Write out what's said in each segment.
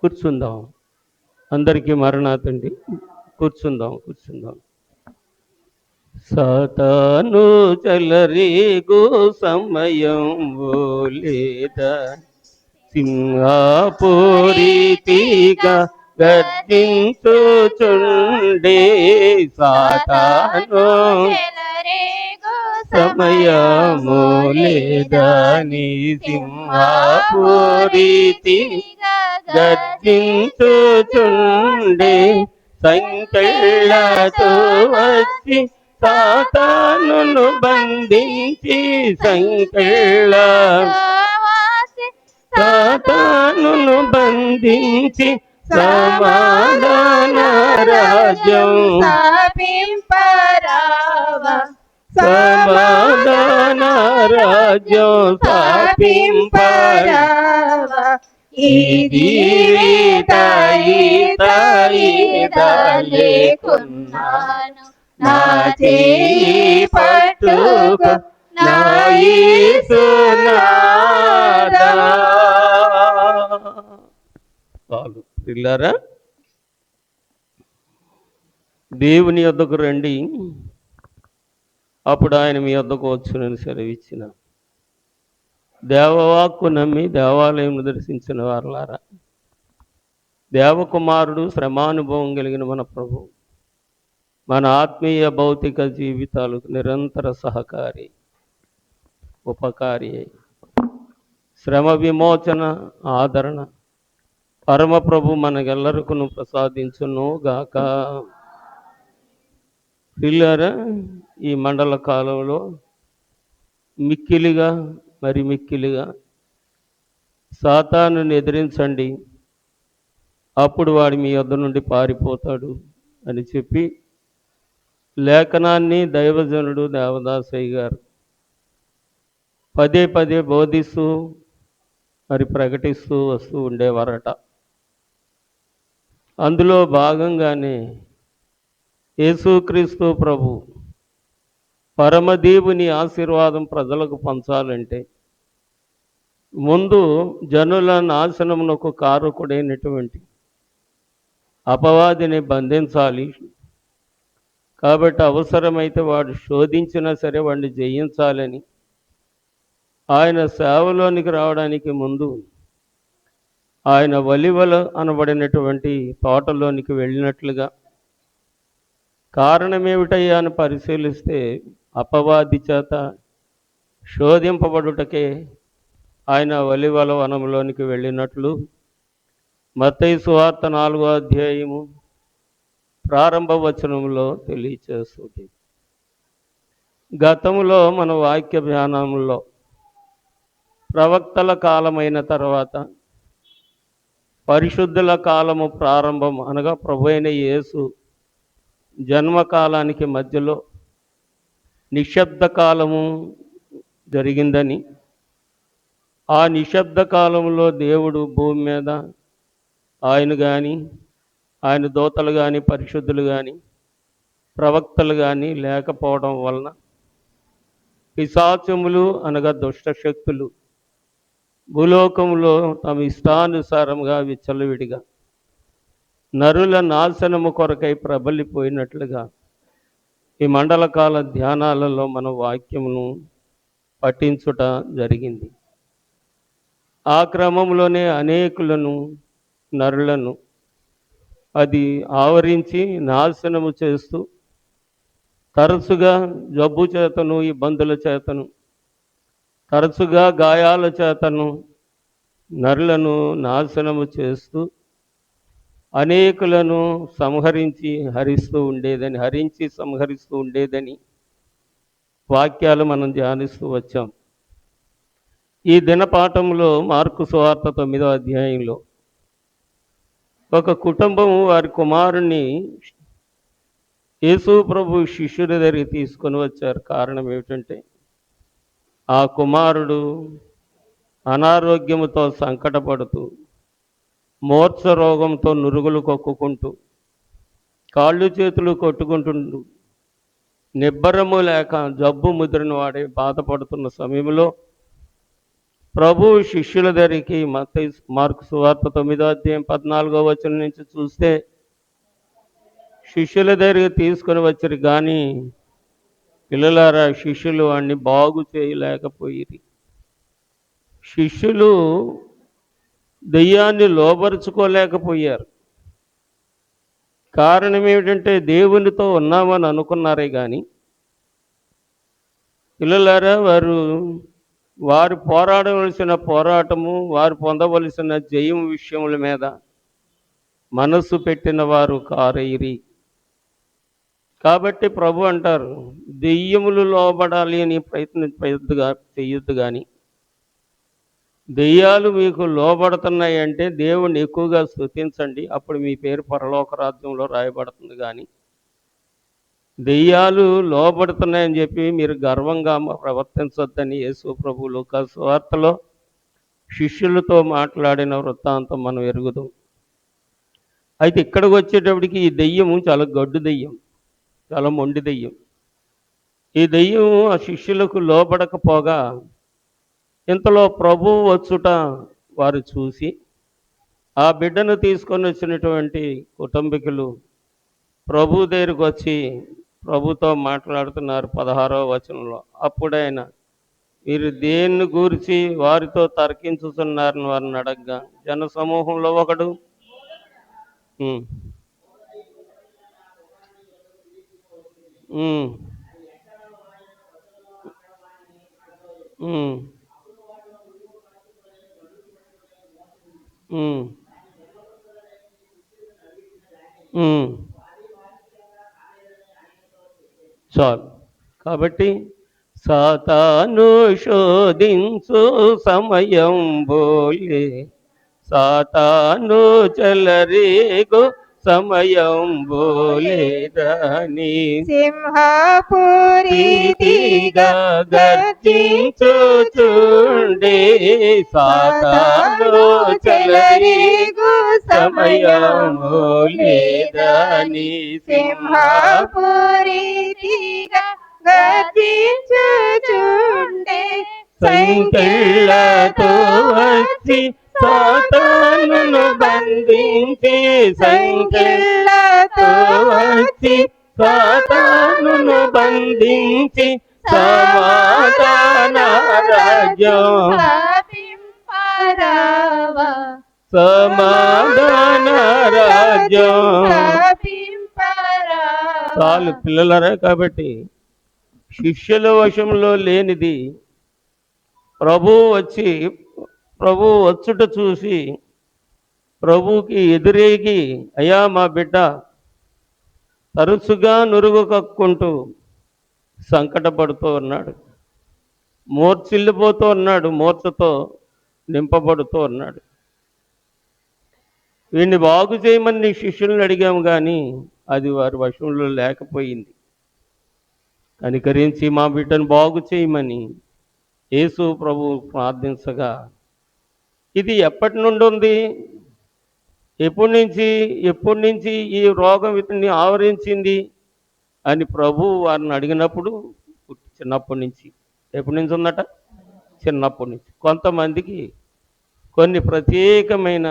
కూర్చుందాం. అందరికీ మరణాతండి. కూర్చుందాం. సాతాను చెలరేగు సమయం లేదా సింహాపురీతిగా గర్జించుచుండే సాతాను సమయము లేదని సింహాపురీతిగా గర్జించుచుండే సంకెళ్ళతో వచ్చి సాతానును బంధించి సాతానును బంధించి సమాధాన రాజ్యం సమాధాన రాజ్యం స్థాపింపరావా. ఇది లేకున్నాను నా చేయి పట్టుకో నా యేసునాథా. చాలు పిల్లరా, దేవుని యొద్దకు రండి, అప్పుడు ఆయన మీ యొద్దకు వచ్చునని సెలవిచ్చిన. దేవవాక్కు నమ్మి దేవాలయం దర్శించిన వారలారా, దేవకుమారుడు శ్రమానుభవం కలిగిన మన ప్రభు మన ఆత్మీయ భౌతిక జీవితాలకు నిరంతర సహకారి, ఉపకారి, శ్రమ విమోచన, ఆదరణ పరమప్రభు మనకెల్లరికూ ప్రసాదించును గాక. పిల్లరా, ఈ మండల కాలంలో మిక్కిలిగా సాతానుని ఎదిరించండి, అప్పుడు వాడు మీ వద్ద నుండి పారిపోతాడు అని చెప్పి లేఖనాన్ని దైవజనుడు దేవదాసయ్య గారు పదే బోధిస్తూ ప్రకటిస్తూ వస్తూ ఉండేవారట. అందులో భాగంగానే యేసుక్రీస్తు ప్రభు పరమదేవుని ఆశీర్వాదం ప్రజలకు పంచాలంటే ముందు జనుల నాశనమునకు కారకుడైనటువంటి అపవాదిని బంధించాలి. కాబట్టి అవసరమైతే వాడు శోధించినా సరే వాడిని జయించాలని ఆయన సేవలోనికి రావడానికి ముందు ఆయన వలివల అనబడినటువంటి తోటలోనికి వెళ్ళినట్లుగా, కారణమేమిటయ్యా అని పరిశీలిస్తే అపవాది చేత శోధింపబడుటకే ఆయన వలివల వనంలోనికి వెళ్ళినట్లు మత్తయి సువార్త 4వ అధ్యాయము ప్రారంభ వచనంలో తెలియచేస్తుంది. గతంలో మన వాక్య ధ్యానంలో ప్రవక్తల కాలమైన తర్వాత పరిశుద్ధుల కాలము ప్రారంభం అనగా ప్రభు అయిన యేసు జన్మకాలానికి మధ్యలో నిశ్శబ్ద కాలము జరిగిందని, ఆ నిశ్శబ్ద కాలంలో దేవుడు భూమి మీద ఆయన కానీ, ఆయన దూతలు కానీ, పరిశుద్ధులు కానీ, ప్రవక్తలు కానీ లేకపోవడం వలన పిశాచములు అనగా దుష్ట శక్తులు భూలోకంలో తమ ఇష్టానుసారంగా విచ్చలవిడిగా నరుల నాశనము కొరకై ప్రబలిపోయినట్లుగా ఈ మండలకాల ధ్యానాలలో మన వాక్యమును పఠించుట జరిగింది. ఆ క్రమంలోనే అనేకులను నరులను అది ఆవరించి నాశనము చేస్తూ తరచుగా జబ్బు చేతను, ఇబ్బందుల చేతను, తరచుగా గాయాల చేతను నరులను నాశనము చేస్తూ అనేకులను హరించి సంహరిస్తూ ఉండేదని వాక్యాలు మనం ధ్యానిస్తూ వచ్చాం. ఈ దినపాఠంలో మార్కు సువార్త 9వ అధ్యాయంలో ఒక కుటుంబం వారి కుమారుణ్ణి యేసు ప్రభు శిష్యుల దగ్గరికి తీసుకొని వచ్చారు. కారణం ఏమిటంటే ఆ కుమారుడు అనారోగ్యముతో సంకటపడుతూ, మూర్ఛ రోగంతో నురుగులు కొక్కుకుంటూ, కాళ్ళు చేతులు కొట్టుకుంటుంటూ, నిబ్బరము లేక జబ్బు ముదిరిన వాడే బాధపడుతున్న సమయంలో ప్రభు శిష్యుల దగ్గరికి మార్కు సువార్త 9వ అధ్యాయం 14వ వచనం నుంచి చూస్తే శిష్యుల దగ్గరికి తీసుకొని వచ్చారు, కానీ పిల్లలారా శిష్యులు వాడిని బాగు చేయలేకపోయి. శిష్యులు దెయ్యాన్ని లోబరుచుకోలేకపోయారు. కారణం ఏమిటంటే దేవునితో ఉన్నామని అనుకున్నారే కానీ పిల్లలారా వారు పోరాడవలసిన పోరాటము, వారు పొందవలసిన జయం విషయముల మీద మనసు పెట్టిన వారు కారైరి. కాబట్టి ప్రభు అంటారు, దెయ్యములు లోబడాలి అని ప్రయత్నం చెయ్యొద్దు, కానీ దెయ్యాలు మీకు లోబడుతున్నాయి అంటే దేవుణ్ణి ఎక్కువగా స్తుతించండి, అప్పుడు మీ పేరు పరలోక రాజ్యంలో రాయబడుతుంది. కానీ దెయ్యాలు లోబడుతున్నాయని చెప్పి మీరు గర్వంగా ప్రవర్తించొద్దని యేసు ప్రభు లూకా సువార్తలో శిష్యులతో మాట్లాడిన వృత్తాంతం మనం ఎరుగుదాం. అయితే ఇక్కడికి వచ్చేటప్పటికి ఈ దెయ్యము చాలా గడ్డు దెయ్యం, చాలా మొండి దెయ్యం. ఈ దెయ్యం ఆ శిష్యులకు లోబడకపోగా ఇంతలో ప్రభువు వచ్చుట వారు చూసి ఆ బిడ్డను తీసుకొని వచ్చినటువంటి కుటుంబీకులు ప్రభు దగ్గరికి వచ్చి ప్రభుతో మాట్లాడుతున్నారు 16వ వచనంలో. అప్పుడైనా మీరు దేన్ని గూర్చి వారితో తర్కించుతున్నారని వారిని అడగగా జన సమూహంలో ఒకడు చాలు. కాబట్టి సాతాను శోధించు సమయం బోలే, సాతాను చెలరేగు సమయం బోలేదని సింహపురీతిగా గర్జించుచుండే, సాతాను చెలరేగు సమయం బోలేదని సింహపురీతిగా గర్జించుచుండే, సంకెళ్ళతో వచ్చి సాతానును బంధించి, సంకెళ్ళతో వచ్చి సాతానును బంధించి సమాధాన రాజ్యం స్థాపింపరావా, సమాధాన రాజ్యం స్థాపింపరావా. చాలు పిల్లలరా. కాబట్టి శిష్యుల వశంలో లేనిది ప్రభు వచ్చుట చూసి ప్రభుకి ఎదురేగి, అయ్యా మా బిడ్డ తరచుగా నురుగు కక్కుంటూ సంకటపడుతూ ఉన్నాడు, మూర్చిల్లిపోతూ ఉన్నాడు, మూర్ఛతో నింపబడుతూ ఉన్నాడు. వీడిని బాగు చేయమని శిష్యులను అడిగాము, కానీ అది వారి వశంలో లేకపోయింది. కనికరించి మా బిడ్డను బాగు చేయమని యేసు ప్రభు ప్రార్థించగా, ఇది ఎప్పటి నుండి ఉంది, ఎప్పటి నుంచి ఈ రోగం ఇతన్ని ఆవరించింది అని ప్రభు వారిని అడిగినప్పుడు చిన్నప్పటి నుంచి. ఎప్పటి నుంచి ఉందట? చిన్నప్పటి నుంచి. కొంతమందికి కొన్ని ప్రత్యేకమైన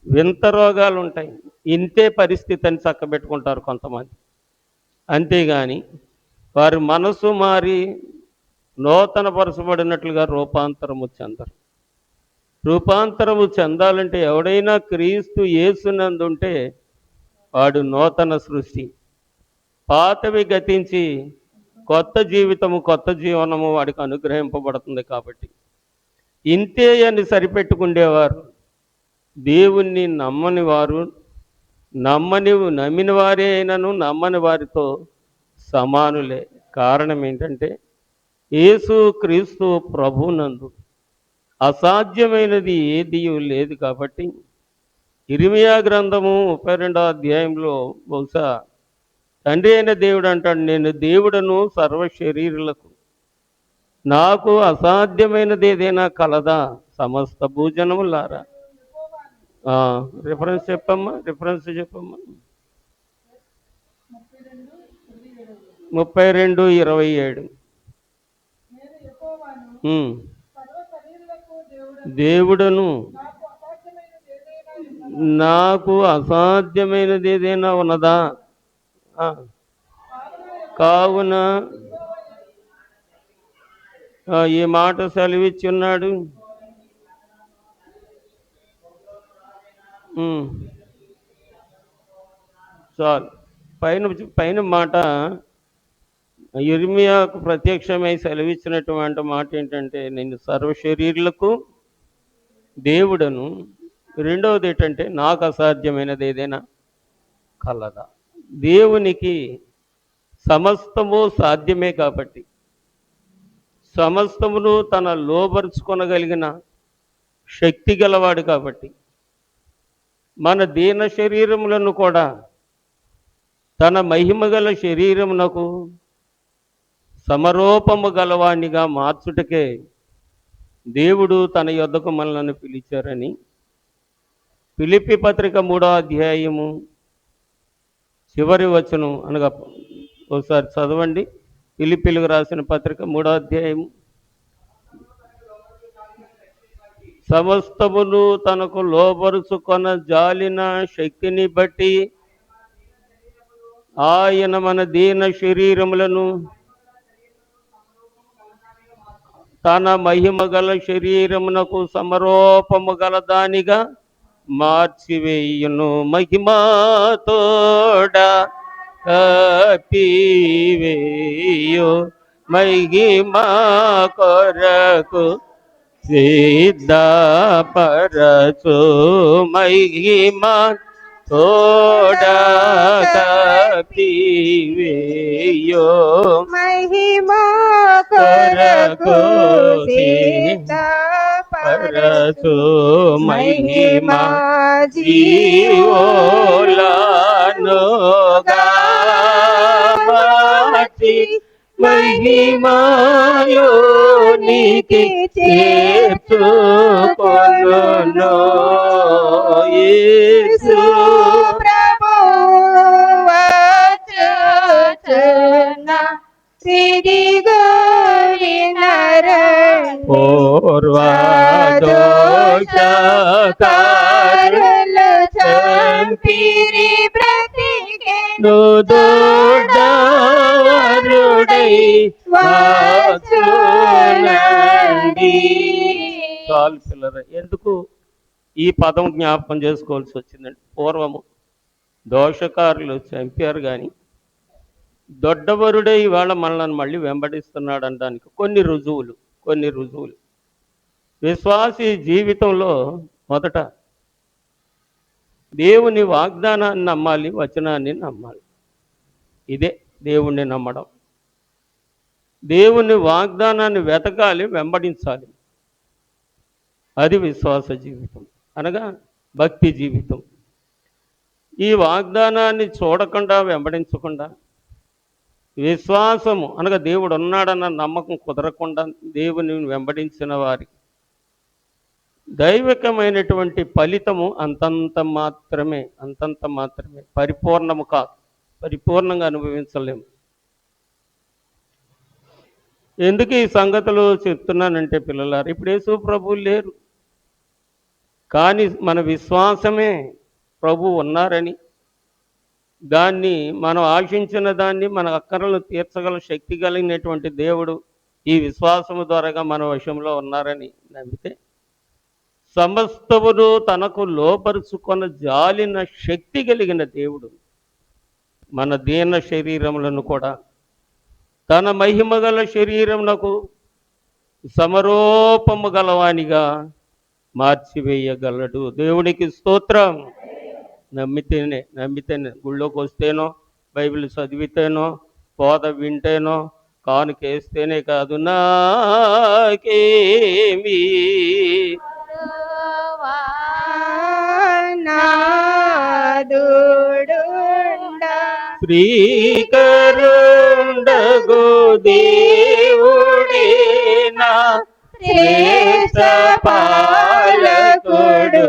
వింత రోగాలు ఉంటాయి, ఇంతే పరిస్థితి అని చక్కబెట్టుకుంటారు కొంతమంది. అంతేగాని వారి మనసు మారి నూతనపరచబడినట్లుగా రూపాంతరము చెందరు. రూపాంతరము చెందాలంటే ఎవడైనా క్రీస్తు యేసునందుంటే వాడు నూతన సృష్టి, పాతవి గతించి కొత్త జీవితము, కొత్త జీవనము వాడికి అనుగ్రహింపబడుతుంది. కాబట్టి ఇంతే అని సరిపెట్టుకుండేవారు దేవుణ్ణి నమ్మని వారు, నమ్మిన వారే అయినను నమ్మని వారితో సమానులే. కారణం ఏంటంటే యేసు క్రీస్తు ప్రభునందు అసాధ్యమైనది ఏదీ లేదు. కాబట్టి ఇర్మియా గ్రంథము 32వ అధ్యాయంలో బహుశా తండ్రి అయిన దేవుడు అంటాడు, నేను దేవుడను సర్వ శరీరులకు, నాకు అసాధ్యమైనది ఏదైనా కలదా సమస్త భూజనములారా. రిఫరెన్స్ చెప్పమ్మా. 32:27. దేవుడను నాకు అసాధ్యమైనది ఏదైనా ఉన్నదా? ఆ, కావున ఈ మాట సెలవిచ్చున్నాడు. చాలు. పైన పైన మాట యిర్మీయాకు ప్రత్యక్షమై సెలవిచ్చినటువంటి మాట ఏంటంటే, నేను సర్వశరీరులకు దేవుడను. రెండవది ఏంటంటే, నాకు అసాధ్యమైనది ఏదైనా కలదా? దేవునికి సమస్తము సాధ్యమే కాబట్టి, సమస్తమును తన లోబరుచుకొనగలిగిన శక్తి గలవాడు కాబట్టి, మన దీన శరీరములను కూడా తన మహిమగల శరీరమునకు సమరూపము గలవాణ్ణిగా మార్చుటకే దేవుడు తన యొద్దకు మనల్ని పిలిచారని ఫిలిప్పీ పత్రిక 3వ అధ్యాయము చివరి వచనం అనగా ఒకసారి చదవండి. ఫిలిప్పీలకు రాసిన పత్రిక 3వ అధ్యాయము. సమస్తమును తనకు లోబరుచుకొన జాలిన శక్తిని బట్టి ఆయన మన దీన శరీరములను తన మహిమ గల శరీరమునకు సమరూపము గల దానిగా మార్చివేయును. మహిమతోడ కపివేయు మహిమా కొరకు సిద్ధపరచు మహిమా తోడ కపివేయు మహిమా కొరకు సిద్ధపరచు మహిమా జీవోలను మార్చి మహిమాలోనికి చేర్చుకొనును. యేసు ప్రభువు వచ్చుచున్న తిరిగొరినరండి పూర్వదోషకారులు చంపిరి బ్రతికెను దోడవరుడై వచ్చునండి. చాలు పిల్లరా, ఎందుకు ఈ పదం జ్ఞాపకం చేసుకోవాల్సి వచ్చిందండి? పూర్వము దోషకారులు చంపారు, కానీ దొడ్డవరుడై ఇవాళ మనల్ని మళ్ళీ వెంబడిస్తున్నాడు అనడానికి కొన్ని రుజువులు. విశ్వాసి జీవితంలో మొదట దేవుని వాగ్దానాన్ని నమ్మాలి, వచనాన్ని నమ్మాలి. ఇదే దేవుణ్ణి నమ్మడం. దేవుని వాగ్దానాన్ని వెతకాలి, వెంబడించాలి. అది విశ్వాస జీవితం, అనగా భక్తి జీవితం. ఈ వాగ్దానాన్ని చూడకుండా, వెంబడించకుండా, విశ్వాసము అనగా దేవుడు ఉన్నాడన్న నమ్మకం కుదరకుండా దేవుని వెంబడించిన వారికి దైవికమైనటువంటి ఫలితము అంతంత మాత్రమే, పరిపూర్ణము కాదు, పరిపూర్ణంగా అనుభవించలేము. ఎందుకు ఈ సంగతులు చెప్తున్నానంటే పిల్లలారు, ఇప్పుడు యేసు ప్రభువు లేరు, కానీ మన విశ్వాసమే ప్రభు ఉన్నారని, దాన్ని మనం ఆశించిన దాన్ని మన అక్కరలను తీర్చగల శక్తి కలిగినటువంటి దేవుడు ఈ విశ్వాసము ద్వారాగా మన వశంలో ఉన్నారని నమ్మితే, సమస్తమును తనకు లోపరుచుకొన జాలిన శక్తి కలిగిన దేవుడు మన దీన శరీరములను కూడా తన మహిమగల శరీరమునకు సమరూపము గలవానిగా మార్చివేయగలడు. దేవునికి స్తోత్రం. నమ్మితేనే గుళ్ళోకి వస్తేనో, బైబిల్ చదివితేనో, బోధ వింటేనో, కానుకేస్తేనే కాదు, నాకేమీ శ్రీకరుండగు దేవుడే నా శ్రేష్ఠ పాలకుడు,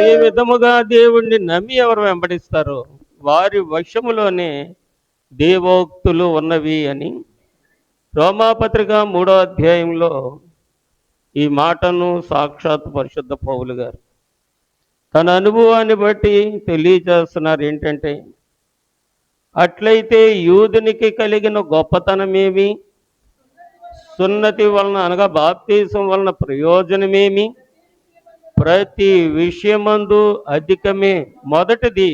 ఏ విధముగా దేవుణ్ణి నమ్మి ఎవరు వెంబడిస్తారో వారి వశములోనే దేవోక్తులు ఉన్నవి అని రోమాపత్రిక 3వ అధ్యాయంలో ఈ మాటను సాక్షాత్ పరిశుద్ధ పౌలు గారు తన అనుభవాన్ని బట్టి తెలియజేస్తున్నారు. ఏంటంటే, అట్లయితే యూదునికి కలిగిన గొప్పతనమేమి, సున్నతి వలన అనగా బాప్తీసం వలన ప్రయోజనమేమి, ప్రతి విషయమందు అధికమే. మొదటిది,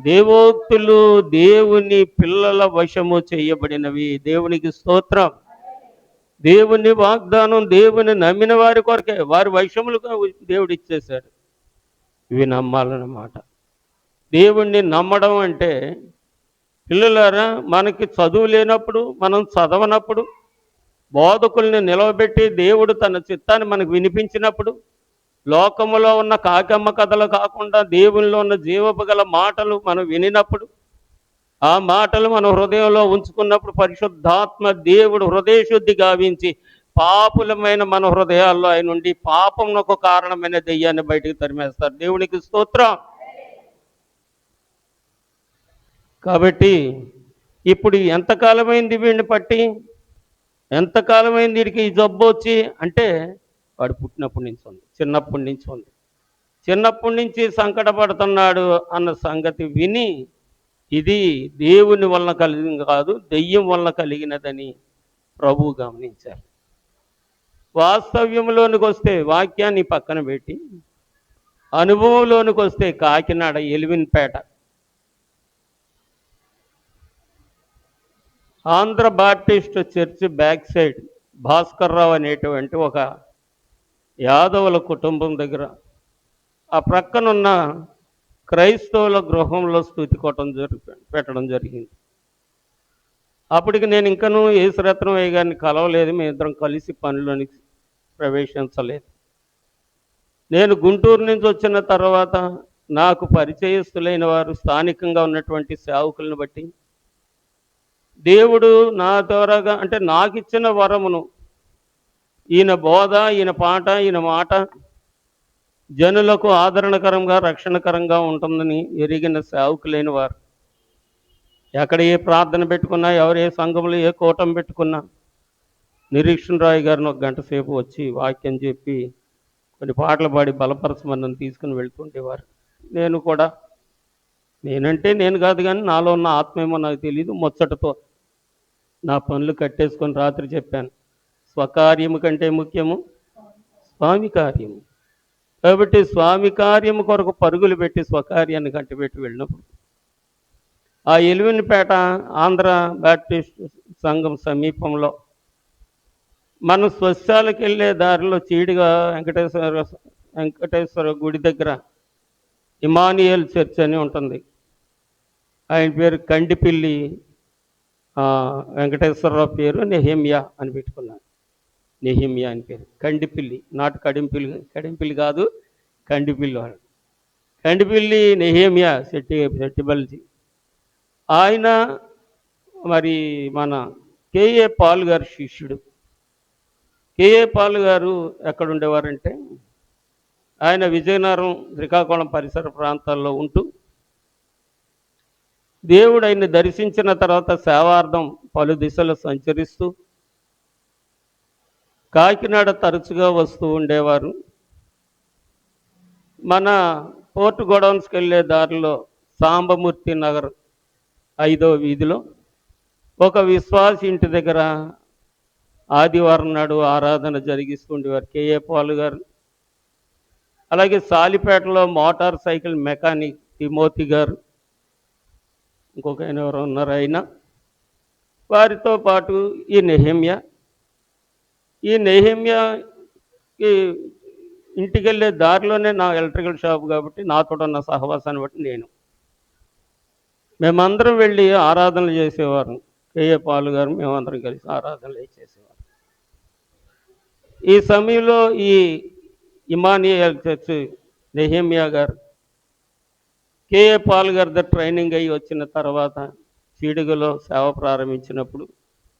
దేవోక్తులు దేవుని పిల్లల వశము చేయబడినవి. దేవునికి స్తోత్రం. దేవుని వాగ్దానం దేవుని నమ్మిన వారి కొరకే, వారి వశములుగా దేవుడు ఇచ్చేశాడు. ఇవి నమ్మాలన్నమాట. దేవుణ్ణి నమ్మడం అంటే, పిల్లలారా, మనకి చదువు లేనప్పుడు, మనం చదవనప్పుడు, బోధకుల్ని నిలవబెట్టి దేవుడు తన చిత్తాన్ని మనకు వినిపించినప్పుడు, లోకములో ఉన్న కాకమ్మ కథలు కాకుండా దేవునిలో ఉన్న జీవపు గల మాటలు మనం వినినప్పుడు, ఆ మాటలు మన హృదయంలో ఉంచుకున్నప్పుడు పరిశుద్ధాత్మ దేవుడు హృదయశుద్ధి గావించి పాపులమైన మన హృదయాల్లో ఆయన నుండి పాపమునకు కారణమైన దెయ్యాన్ని బయటికి తరిమేస్తారు. దేవునికి స్తోత్రం. కాబట్టి ఇప్పుడు ఎంతకాలమైంది వీడిని పట్టి, ఎంతకాలమైంది వీడికి ఈ జబ్బు వచ్చి అంటే, వాడు పుట్టినప్పటి నుంచి ఉంది, చిన్నప్పటి నుంచి ఉంది. చిన్నప్పటి నుంచి సంకటపడుతున్నాడు అన్న సంగతి విని, ఇది దేవుని వలన కలిగింది కాదు, దెయ్యం వలన కలిగినదని ప్రభువు గమనించారు. వాస్తవ్యంలోనికి వస్తే వాక్యాన్ని పక్కన పెట్టి, అనుభవంలోనికి వస్తే Kakinada Elwinpeta Andhra Baptist church back side Bhaskar Rao అనేటువంటి ఒక యాదవుల కుటుంబం దగ్గర ఆ ప్రక్కనున్న క్రైస్తవుల గృహంలో స్తుతి కొట్టడం పెట్టడం జరిగింది. అప్పటికి నేను ఇంకనూ యేసురత్నమయ్య గారిని కలవలేదు, మేము ఇద్దరం కలిసి పనిలోనికి ప్రవేశించలేదు. నేను గుంటూరు నుంచి వచ్చిన తర్వాత నాకు పరిచయస్తులైన వారు స్థానికంగా ఉన్నటువంటి సేవకులను బట్టి దేవుడు నా ద్వారాగా అంటే నాకు ఇచ్చిన వరమును, ఈయన బోధ, ఈయన పాట, ఈయన మాట జనులకు ఆదరణకరంగా రక్షణకరంగా ఉంటుందని ఎరిగిన సేవకులైన వారు ఎక్కడ ఏ ప్రార్థన పెట్టుకున్నా, ఎవరు ఏ సంఘంలో ఏ కూటం పెట్టుకున్నా నిరీక్షణ రాయ్ గారిని ఒక గంట సేపు వచ్చి వాక్యం చెప్పి కొన్ని పాటలు పాడి బలపరచమని తీసుకుని వెళ్తుండేవారు. నేను కూడా, నేనంటే నేను కాదు కానీ నాలో ఉన్న ఆత్మేమో నాకు తెలియదు, ముచ్చటతో నా పనులు కట్టేసుకొని రాత్రి చెప్పాను, స్వకార్యము కంటే ముఖ్యము స్వామి కార్యము. కాబట్టి స్వామి కార్యము కొరకు పరుగులు పెట్టి స్వకార్యాన్ని కట్టిపెట్టి వెళ్ళినప్పుడు ఆ ఎలివిన్పేట ఆంధ్ర బాప్టిస్ట్ సంఘం సమీపంలో మనం స్వస్థాలకు వెళ్ళే దారిలో చీడిగా వెంకటేశ్వర గుడి దగ్గర ఇమానియల్ చర్చ్ అని ఉంటుంది. ఆయన పేరు కండిపిల్లి వెంకటేశ్వరరావు పేరు నెహెమ్యా అని పెట్టుకున్నాను. నెహెమ్యా అని పేరు. కండిపిల్లి, నాటు కడింపిల్లి కాదు, కండిపిల్లి వాడు. కండిపిల్లి నెహెమ్యా శెట్టిబల్జీ. ఆయన మరి మన కేఏ పాల్ గారి శిష్యుడు. కేఏ పాల్ గారు ఎక్కడ ఉండేవారంటే, ఆయన విజయనగరం, శ్రీకాకుళం పరిసర ప్రాంతాల్లో ఉంటూ దేవుడు ఆయన్ని దర్శించిన తర్వాత సేవార్థం పలు దిశలు సంచరిస్తూ కాకినాడ తరచుగా వస్తూ ఉండేవారు. మన పోర్ట్ గోడౌన్స్కి వెళ్ళే దారిలో సాంబమూర్తి నగర్ 5వ వీధిలో ఒక విశ్వాస ఇంటి దగ్గర ఆదివారం నాడు ఆరాధన జరిగిస్తుండేవారు కేఏ పాల్ గారు. అలాగే సాలిపేటలో మోటార్ సైకిల్ మెకానిక్ తిమోతి గారు, ఇంకొక ఆయన ఎవరు ఉన్నారు, ఆయన వారితో పాటు ఈ నెహెమ్యా. ఈ నెహెమ్యాకి ఇంటికి వెళ్ళే దారిలోనే నా ఎలక్ట్రికల్ షాప్ కాబట్టి నాతో ఉన్న సహవాసాన్ని బట్టి మేమందరం వెళ్ళి ఆరాధనలు చేసేవారు. కేఏ పాల్ గారు మేమందరం కలిసి ఆరాధనలు చేసేవారు. ఈ సమయంలో ఈ ఇమానియల్ చర్చ్ నెహెమ్యా గారు కేఏ పాల్ గారి దగ్గర ట్రైనింగ్ అయ్యి వచ్చిన తర్వాత చీడుగలో సేవ ప్రారంభించినప్పుడు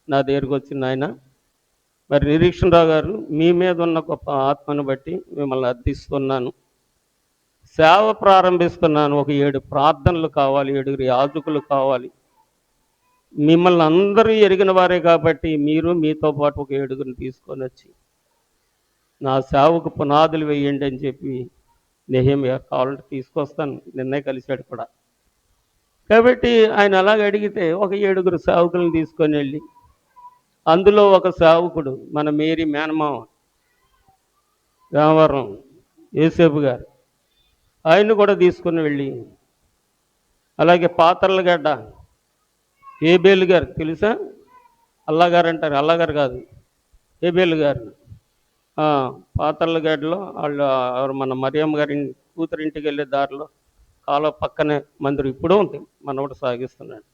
నా దగ్గరికి వచ్చిన ఆయన, మరి నిరీక్షణరావు గారు, మీ మీద ఉన్న గొప్ప ఆత్మను బట్టి మిమ్మల్ని అర్థిస్తున్నాను, సేవ ప్రారంభిస్తున్నాను, ఒక 7 ప్రార్థనలు కావాలి, 7 యాజకులు కావాలి, మిమ్మల్ని అందరూ ఎరిగిన వారే కాబట్టి మీరు మీతో పాటు ఒక 7గురిని తీసుకొని వచ్చి నా సేవకు పునాదులు వేయండి అని చెప్పి నెహెమ్యా కావాలంటే తీసుకొస్తాను, నిన్నే కలిశాడు కూడా. కాబట్టి ఆయన అలాగ అడిగితే ఒక 7గురు సేవకులను తీసుకొని వెళ్ళి అందులో ఒక సేవకుడు మన మేరీ మేనమామ రామవరం యేసేపు గారు, ఆయన్ని కూడా తీసుకుని వెళ్ళి, అలాగే పాతర్లగడ్డ ఏబేలు గారు తెలుసా, అల్లగారు అంటారు, అల్లగారు కాదు ఏబేలు గారు, పాతర్లగడ్డలో వాళ్ళు మన మరియమ్మ గారి కూతురింటికి వెళ్ళే దారిలో కాలువ పక్కనే మందిరం ఇప్పుడు ఉంది, మనవడు సాగిస్తున్నాడు.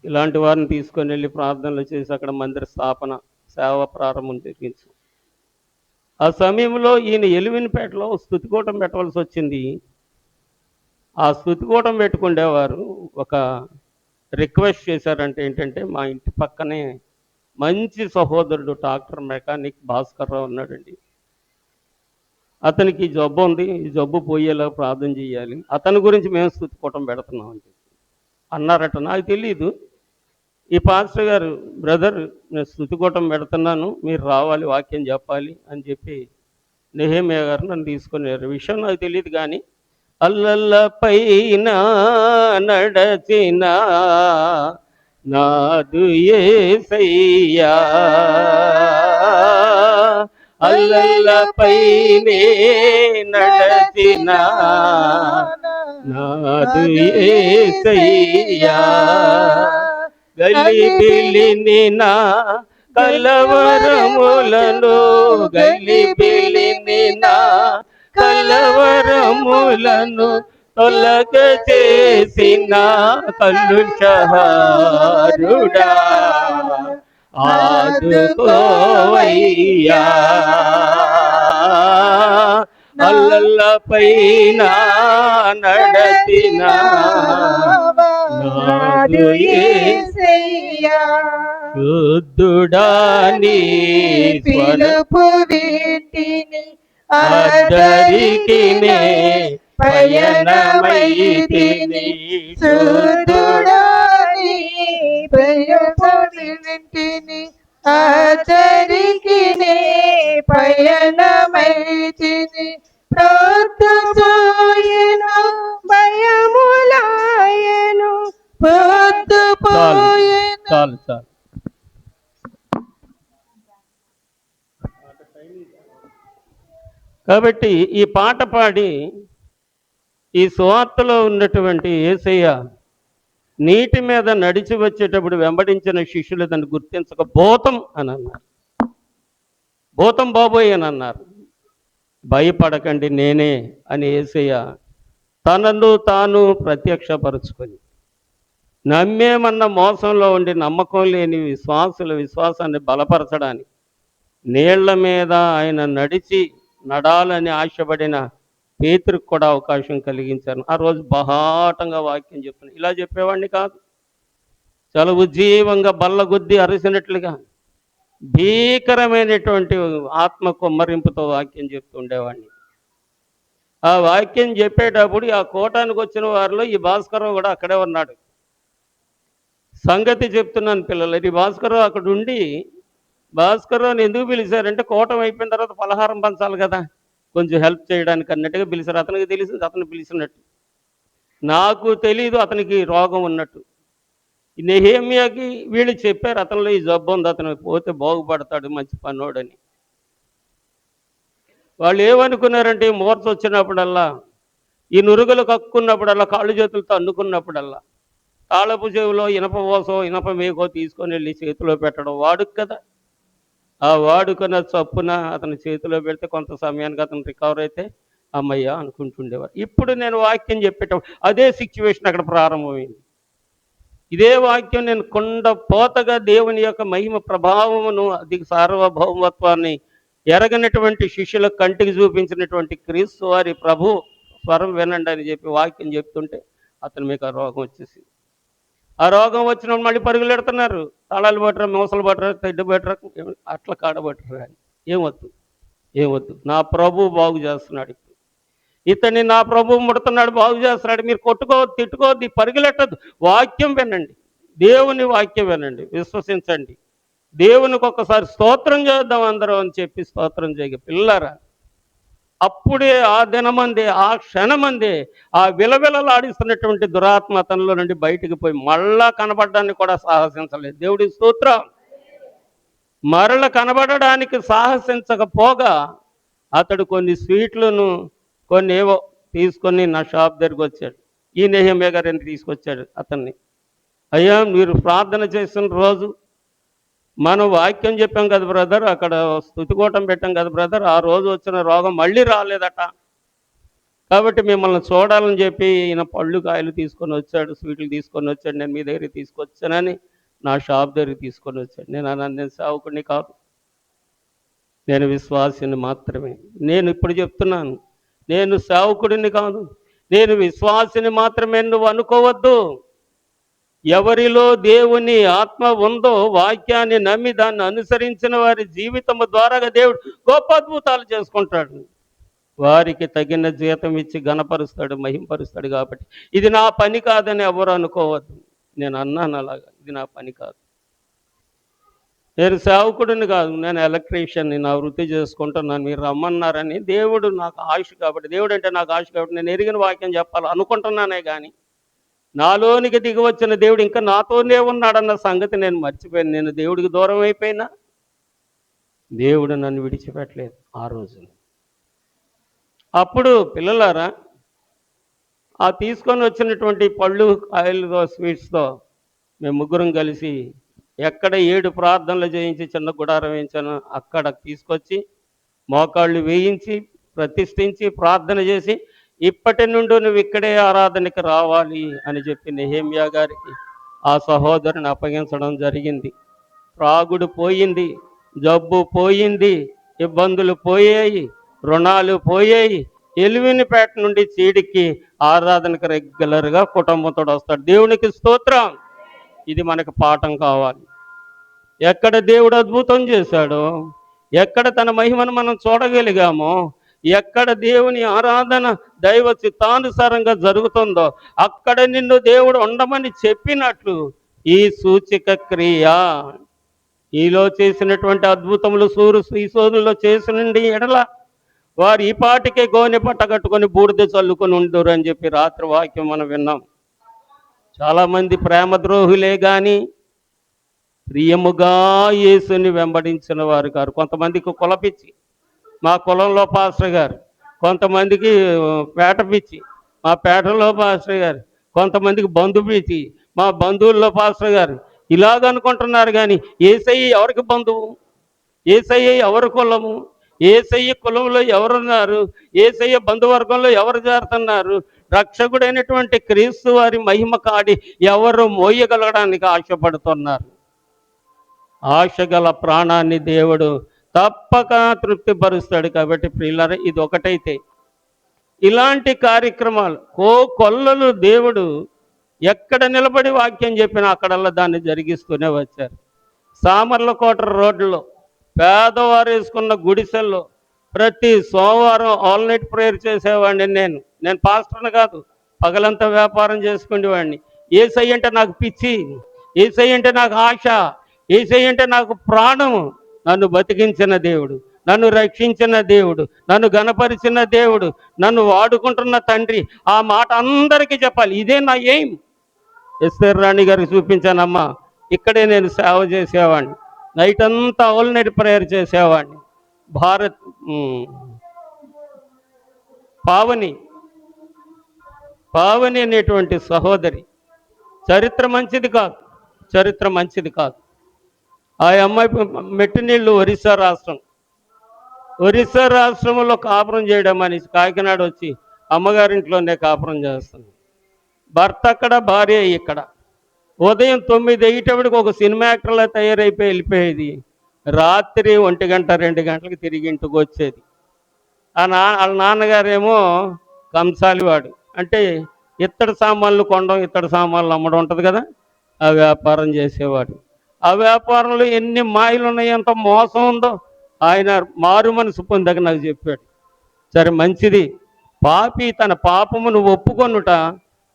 ఇలాంటి వారిని తీసుకొని వెళ్ళి ప్రార్థనలు చేసి అక్కడ మందిర స్థాపన సేవ ప్రారంభం జరిగించు. ఆ సమయంలో ఈయన ఎలివినిపేటలో స్తుతికూటం పెట్టవలసి వచ్చింది. ఆ స్తుతికూటం పెట్టుకుండేవారు ఒక రిక్వెస్ట్ చేశారంటే ఏంటంటే, మా ఇంటి పక్కనే మంచి సహోదరుడు ట్రాక్టర్ మెకానిక్ భాస్కర్ రావు ఉన్నాడండి, అతనికి జబ్బు ఉంది, ఈ జబ్బు పోయేలా ప్రార్థన చేయాలి, అతని గురించి మేము స్తుతికూటం పెడుతున్నాం అని చెప్పి అన్నారట. నాకు తెలియదు. ఈ పాస్టర్ గారు, బ్రదర్ నేను స్తుతికూటం పెడుతున్నాను, మీరు రావాలి, వాక్యం చెప్పాలి అని చెప్పి నెహెమ్యా గారు నన్ను తీసుకున్నారు. విషయం నాకు తెలియదు కానీ అల్లల్ల పైన నడచిన నాదు యేసయ్యా, అల్లల్ల పైనే నడచిన నాదు యేసయ్యా, గలిబిలిని నా కలవరములను, గలిబిలిని నా కలవరములను తొలగ చేసిన కలుషహారుడా ఆదుకోవయ్యా, అల్లల్ల పైన నడచిన నాదు యేసయ్యా, శుద్ధుడా నీ పిలుపు వింటిని అద్దరికి నే పయనమైతిని, శుద్ధుడా నీ పిలుపు వింటిని అద్దరికి నే పయనమైతిని, ప్రొద్దుపోయెను భయములాయెను, పొద్దుపోయెను. చాలు చాలు. కాబట్టి ఈ పాట పాడి ఈ సువార్తలో ఉన్నటువంటి యేసయ్య నీటి మీద నడిచి వచ్చేటప్పుడు వెంబడించిన శిష్యులు దాన్ని గుర్తించక భూతం అని అన్నారు, భూతం బాబోయ్ అని అన్నారు. భయపడకండి నేనే అని యేసయ్య తనను తాను ప్రత్యక్షపరుచుకొని నమ్మేమన్న మోసంలో ఉండి నమ్మకం లేని విశ్వాసాన్ని బలపరచడానికి నీళ్ల మీద ఆయన నడిచి నడాలని ఆశపడిన పేతురుకు కూడా అవకాశం కలిగించారు. ఆ రోజు బహాటంగా వాక్యం చెప్తున్నాను. ఇలా చెప్పేవాడిని కాదు, చాలా ఉజ్జీవంగా బల్లగుద్ది అరిసినట్లుగా భీకరమైనటువంటి ఆత్మ కొమ్మరింపుతో వాక్యం చెప్తుండేవాడిని. ఆ వాక్యం చెప్పేటప్పుడు ఆ కోటానికి వచ్చిన వారిలో ఈ భాస్కరరావు కూడా అక్కడే ఉన్నాడు. సంగతి చెప్తున్నాను పిల్లలు. ఈ భాస్కరరావు అక్కడ ఉండి, భాస్కర్రావుని ఎందుకు పిలిచారంటే కోటం అయిపోయిన తర్వాత పలహారం పంచాలి కదా, కొంచెం హెల్ప్ చేయడానికి అన్నట్టుగా పిలిచారు. అతనికి తెలిసింది అతను పిలిచినట్టు, నాకు తెలీదు అతనికి రోగం ఉన్నట్టు. నెహెమ్యాకి వీళ్ళు చెప్పారు అతనిలో ఈ జబ్బు ఉంది, అతను పోతే బాగుపడతాడు, మంచి పన్నోడని. వాళ్ళు ఏమనుకున్నారంటే మూర్చ వచ్చినప్పుడల్లా, ఈ నురుగులు కక్కున్నప్పుడల్లా, కాళ్ళు చేతులతో అన్నుకున్నప్పుడల్లా తాళపు చెవిలో ఇనప ఓసో ఇనప మేకో తీసుకొని వెళ్ళి చేతిలో పెట్టడం వాడుక కదా. ఆ వాడుకున్న చప్పున అతని చేతిలో పెడితే కొంత సమయానికి అతను రికవర్ అయితే అమ్మయ్య అనుకుంటుండేవారు. ఇప్పుడు నేను వాక్యం చెప్పేటప్పుడు అదే సిచ్యువేషన్ అక్కడ ప్రారంభమైంది. ఇదే వాక్యం నేను కొండ పోతగా దేవుని యొక్క మహిమ ప్రభావమును, అది సార్వభౌమత్వాన్ని ఎరగనటువంటి శిష్యుల కంటికి చూపించినటువంటి క్రీస్తు వారి ప్రభు స్వరం వినండి అని చెప్పి వాక్యం చెప్తుంటే అతను మీకు ఆ రోగం వచ్చేసింది. ఆ రోగం వచ్చినప్పుడు మళ్ళీ పరుగులు పెడుతున్నారు, తాళాలు పట్టరా, మోసలు పట్టరా, తెడ్డు పట్టరా, అట్లా కాడబట్టరా అని. ఏమొద్దు నా ప్రభు బాగు చేస్తున్నాడు. ఇతన్ని నా ప్రభు ముడుతున్నాడు, బాగు చేస్తున్నాడు. మీరు కొట్టుకోవద్దు, తిట్టుకోవద్దు, పరుగులెట్టద్దు, వాక్యం వినండి. దేవుని వాక్యం వినండి, విశ్వసించండి. దేవునికి ఒక్కసారి స్తోత్రం చేద్దాం అందరం అని చెప్పి స్తోత్రం చేయగ పిల్లరా, అప్పుడే ఆ దినమందే ఆ క్షణమందే ఆ విలవిలలాడిస్తున్నటువంటి దురాత్మ అతనిలో నుండి బయటికి పోయి మళ్ళా కనబడడాన్ని కూడా సాహసించలేదు. దేవుడి స్తోత్రం. మరల కనబడడానికి సాహసించకపోగా అతడు కొన్ని స్వీట్లను కొన్ని ఏవో తీసుకొని నా షాప్ దగ్గరికి వచ్చాడు. ఈ నెహెమ్యా గారిని తీసుకొచ్చాడు అతన్ని. అయ్యా, మీరు ప్రార్థన చేసిన రోజు మనం వాక్యం చెప్పాం కదా బ్రదర్, అక్కడ స్తుతికోటం పెట్టాం కదా బ్రదర్, ఆ రోజు వచ్చిన రోగం మళ్ళీ రాలేదట. కాబట్టి మిమ్మల్ని చూడాలని చెప్పి ఈయన పళ్ళు కాయలు తీసుకొని వచ్చాడు, స్వీట్లు తీసుకొని వచ్చాడు. నేను మీ దగ్గరికి తీసుకొచ్చానని నా షాప్ దగ్గరికి తీసుకొని వచ్చాడు. నేను అన్నాను, నేను సేవకుడిని కాదు, నేను విశ్వాసిని మాత్రమే. నేను ఇప్పుడు చెప్తున్నాను, నేను సేవకుడిని కాదు, నేను విశ్వాసిని మాత్రమే. నువ్వు అనుకోవద్దు. ఎవరిలో దేవుని ఆత్మ ఉందో వాక్యాన్ని నమ్మి దాన్ని అనుసరించిన వారి జీవితము ద్వారా దేవుడు గొప్ప అద్భుతాలు చేసుకుంటాడు. వారికి తగిన జీతం ఇచ్చి ఘనపరుస్తాడు, మహింపరుస్తాడు. కాబట్టి ఇది నా పని కాదని ఎవరు అనుకోవద్దు. నేను అన్నాను అలాగా, ఇది నా పని కాదు. నేను సేవకుడిని కాదు, నేను ఎలక్ట్రీషియన్ని, నా వృత్తి చేసుకుంటున్నాను. మీరు రమ్మన్నారని దేవుడు నాకు ఆయుష్ కాబట్టి, దేవుడు అంటే నాకు ఆయుష్ కాబట్టి నేను ఎరిగిన వాక్యం చెప్పాలి అనుకుంటున్నానే కానీ నాలోనికి దిగి వచ్చిన దేవుడు ఇంకా నాతోనే ఉన్నాడన్న సంగతి నేను మర్చిపోయాను. నేను దేవుడికి దూరం అయిపోయినా దేవుడు నన్ను విడిచిపెట్టలేదు ఆ రోజు. అప్పుడు పిల్లలారా, ఆ తీసుకొని వచ్చినటువంటి పళ్ళు కాయలతో స్వీట్స్తో మేము ముగ్గురం కలిసి ఎక్కడ 7 ప్రార్థనలు చేయించి చిన్న గుడారం వేయించాను అక్కడ తీసుకొచ్చి మోకాళ్ళు వేయించి ప్రతిష్ఠించి ప్రార్థన చేసి, ఇప్పటి నుండి నువ్వు ఇక్కడే ఆరాధనకి రావాలి అని చెప్పి నెహెమ్యా గారికి ఆ సహోదరుని అప్పగించడం జరిగింది. త్రాగుడు పోయింది, జబ్బు పోయింది, ఇబ్బందులు పోయాయి, రుణాలు పోయాయి. ఎలివినిపేట నుండి చీడికి ఆరాధనకు రెగ్యులర్గా కుటుంబంతో వస్తాడు. దేవునికి స్తోత్రం. ఇది మనకు పాఠం కావాలి. ఎక్కడ దేవుడు అద్భుతం చేశాడో, ఎక్కడ తన మహిమను మనం చూడగలిగామో, ఎక్కడ దేవుని ఆరాధన దైవ చిత్తానుసారంగా జరుగుతుందో అక్కడ నిన్ను దేవుడు ఉండమని చెప్పినట్లు ఈ సూచిక క్రియ ఈలో చేసినటువంటి అద్భుతములు ఈ సోదుల్లో చేసినండి ఎడల వారు ఈ పాటికే గోనె పట్ట కట్టుకొని బూడిద చల్లుకొని ఉండరు అని చెప్పి రాత్రి వాక్యం మనం విన్నాం. చాలామంది ప్రేమ ద్రోహులే కానీ ప్రియముగా యేసుని వెంబడించిన వారు కారు. కొంతమందికి కులపిచ్చి, మా కులంలో పాస్టర్ గారు, కొంతమందికి పేట పిచ్చి, మా పేటలో పాస్టర్ గారు, కొంతమందికి బంధు పిచ్చి, మా బంధువుల్లో పాస్టర్ గారు, ఇలాగనుకుంటున్నారు. కానీ యేసయ్య ఎవరికి బంధువు? యేసయ్య ఎవరి కులము? యేసయ్య కులంలో ఎవరున్నారు? యేసయ్య బంధువర్గంలో ఎవరు చేరుతున్నారు? రక్షకుడైనటువంటి క్రీస్తు వారి మహిమ కాడి ఎవరు మోయగలగడానికి ఆశపడుతున్నారు? ఆశగల ప్రాణాన్ని దేవుడు తప్పక తృప్తిపరుస్తాడు. కాబట్టి ప్రియులారా, ఇది ఒకటైతే ఇలాంటి కార్యక్రమాలు కొల్లలు దేవుడు ఎక్కడ నిలబడి వాక్యం చెప్పినా అక్కడల్లా దాన్ని జరిగిస్తూనే వచ్చారు. సామర్లకోట రోడ్లో పేదవారు వేసుకున్న గుడిసెల్లో ప్రతి సోమవారం ఆల్ నైట్ ప్రేయర్ చేసేవాడిని. నేను పాస్టర్ని కాదు, పగలంతా వ్యాపారం చేసుకునేవాడిని. యేసయ్య అంటే నాకు పిచ్చి, యేసయ్య అంటే నాకు ఆశ, యేసయ్య అంటే నాకు ప్రాణము. నన్ను బతికించిన దేవుడు, నన్ను రక్షించిన దేవుడు, నన్ను గణపరిచిన దేవుడు, నన్ను వాడుకుంటున్న తండ్రి. ఆ మాట అందరికీ చెప్పాలి. ఇదే నా ఎయిమ్. ఎస్తేర్ రాణి గారికి చూపించానమ్మా, ఇక్కడే నేను సేవ చేసేవాడిని. నైట్ అంతా ఆల్ నైట్ ప్రేయర్ చేసేవాడిని. పావని అనేటువంటి సహోదరి, చరిత్ర మంచిది కాదు, చరిత్ర మంచిది కాదు. ఆ అమ్మాయి మెట్టినీళ్ళు ఒరిస్సా రాష్ట్రంలో కాపురం చేయడం అనేసి కాకినాడ వచ్చి అమ్మగారింట్లోనే కాపురం చేస్తుంది. భర్త అక్కడ, భార్య ఇక్కడ. ఉదయం 9 అయ్యేటప్పటికి ఒక సినిమా యాక్టర్లా తయారైపోయి వెళ్ళిపోయేది. రాత్రి 1 గంట 2 గంటలకు తిరిగి ఇంటికి వచ్చేది. వాళ్ళ నాన్నగారేమో కంసాలివాడు, అంటే ఇత్తడి సామాన్లు కొనడం, ఇత్తడి సామాన్లు అమ్మడం ఉంటుంది కదా, ఆ వ్యాపారం చేసేవాడు. ఆ వ్యాపారంలో ఎన్ని మాయలు ఉన్నాయి, ఎంత మోసం ఉందో ఆయన మారు మనసు పొందాక నాకు చెప్పాడు. సరే మంచిది, పాపి తన పాపమును ఒప్పుకొనుట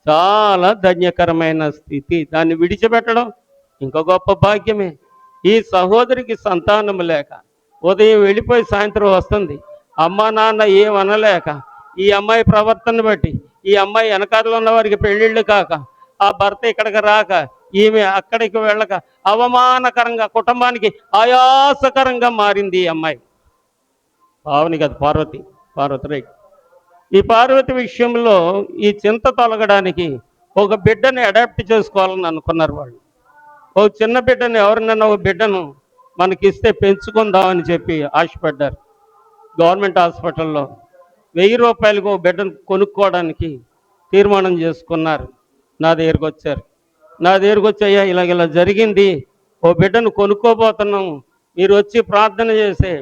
చాలా ధన్యకరమైన స్థితి. దాన్ని విడిచిపెట్టడం ఇంకో గొప్ప భాగ్యమే. ఈ సహోదరికి సంతానం లేక ఉదయం వెళ్ళిపోయి సాయంత్రం వస్తుంది. అమ్మా నాన్న ఏమనలేక ఈ అమ్మాయి ప్రవర్తన బట్టి ఈ అమ్మాయి వెనకాతలో ఉన్న వారికి పెళ్ళిళ్ళు కాక ఆ భర్త ఇక్కడికి రాక ఈమె అక్కడికి వెళ్ళక అవమానకరంగా కుటుంబానికి ఆయాసకరంగా మారింది ఈ అమ్మాయి. పావని కాదు, పార్వతి రైట్. ఈ పార్వతి విషయంలో ఈ చింత తొలగడానికి ఒక బిడ్డని అడాప్ట్ చేసుకోవాలని అనుకున్నారు వాళ్ళు. ఒక చిన్న బిడ్డని, ఎవరినైనా ఒక బిడ్డను మనకిస్తే పెంచుకుందామని చెప్పి ఆశపడ్డారు. గవర్నమెంట్ హాస్పిటల్లో 1000 రూపాయలకు ఒక బిడ్డను కొనుక్కోవడానికి తీర్మానం చేసుకున్నారు. నా దగ్గరికి వచ్చారు. నా దగ్గరికి వచ్చాయా ఇలా జరిగింది, ఓ బిడ్డను కొనుక్కోబోతున్నాం, మీరు వచ్చి ప్రార్థన చేసే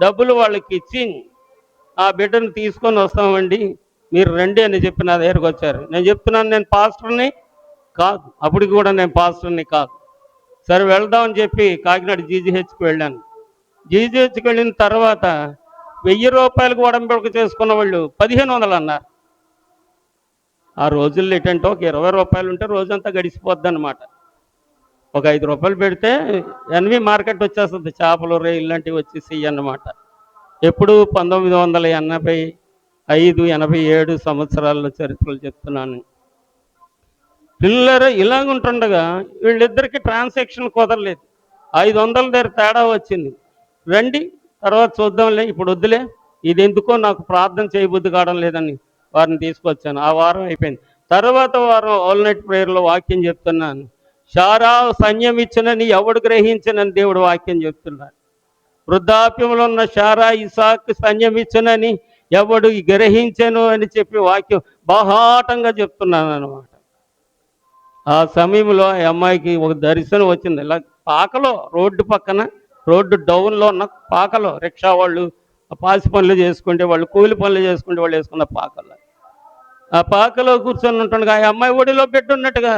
డబ్బులు వాళ్ళకి ఇచ్చి ఆ బిడ్డను తీసుకొని వస్తామండి, మీరు రండి అని చెప్పి నా దగ్గరకు వచ్చారు. నేను చెప్తున్నాను, నేను పాస్టర్ని కాదు, అప్పటికి కూడా నేను పాస్టర్ని కాదు. సరే వెళ్దామని చెప్పి కాకినాడ జీజీహెచ్కి వెళ్ళాను. జీజీహెచ్కి వెళ్ళిన తర్వాత 1000 రూపాయలకు ఉడంబడిక చేసుకున్న వాళ్ళు 1500 అన్నారు. ఆ రోజుల్లో ఏంటంటే ఒక 20 రూపాయలు ఉంటే రోజంతా గడిచిపోద్ది అనమాట. ఒక 5 రూపాయలు పెడితే ఎన్వి మార్కెట్ వచ్చేస్తుంది, చేపలు రొయ్యలు లాంటివి వచ్చేసి అన్నమాట. ఎప్పుడు 1985, 87 సంవత్సరాల చరిత్రలు చెప్తున్నాను. పిల్లలు ఇలాగుంటుండగా వీళ్ళిద్దరికి ట్రాన్సాక్షన్ కుదరలేదు. 500 దగ్గర తేడా వచ్చింది. రండి తర్వాత చూద్దాంలే, ఇప్పుడు వద్దులే, ఇది ఎందుకో నాకు ప్రార్థన చేయబుద్ధి కావడం లేదని వారిని తీసుకొచ్చాను. ఆ వారం అయిపోయింది. తర్వాత వారం ఆల్ నైట్ ప్రేయర్లో వాక్యం చెప్తున్నాను. శారా సంయమించనని ఎవడు గ్రహించనని దేవుడు వాక్యం చెప్తున్నాడు. వృద్ధాప్యంలో ఉన్న శారా ఇసాకు సంయమించనని ఎవడు గ్రహించను అని చెప్పి వాక్యం బాహాటంగా చెప్తున్నాను అనమాట. ఆ సమయంలో ఆ అమ్మాయికి ఒక దర్శనం వచ్చింది. ఇలా పాకలో, రోడ్డు పక్కన, రోడ్డు డౌన్లో ఉన్న పాకలో, రిక్షా వాళ్ళు పాసి పనులు చేసుకుంటే వాళ్ళు, కూలి పనులు చేసుకుంటే వాళ్ళు వేసుకున్న పాకలో, ఆ పాకలో కూర్చొని ఉంటుండగా ఆ అమ్మాయి ఒడిలో పెట్టున్నట్టుగా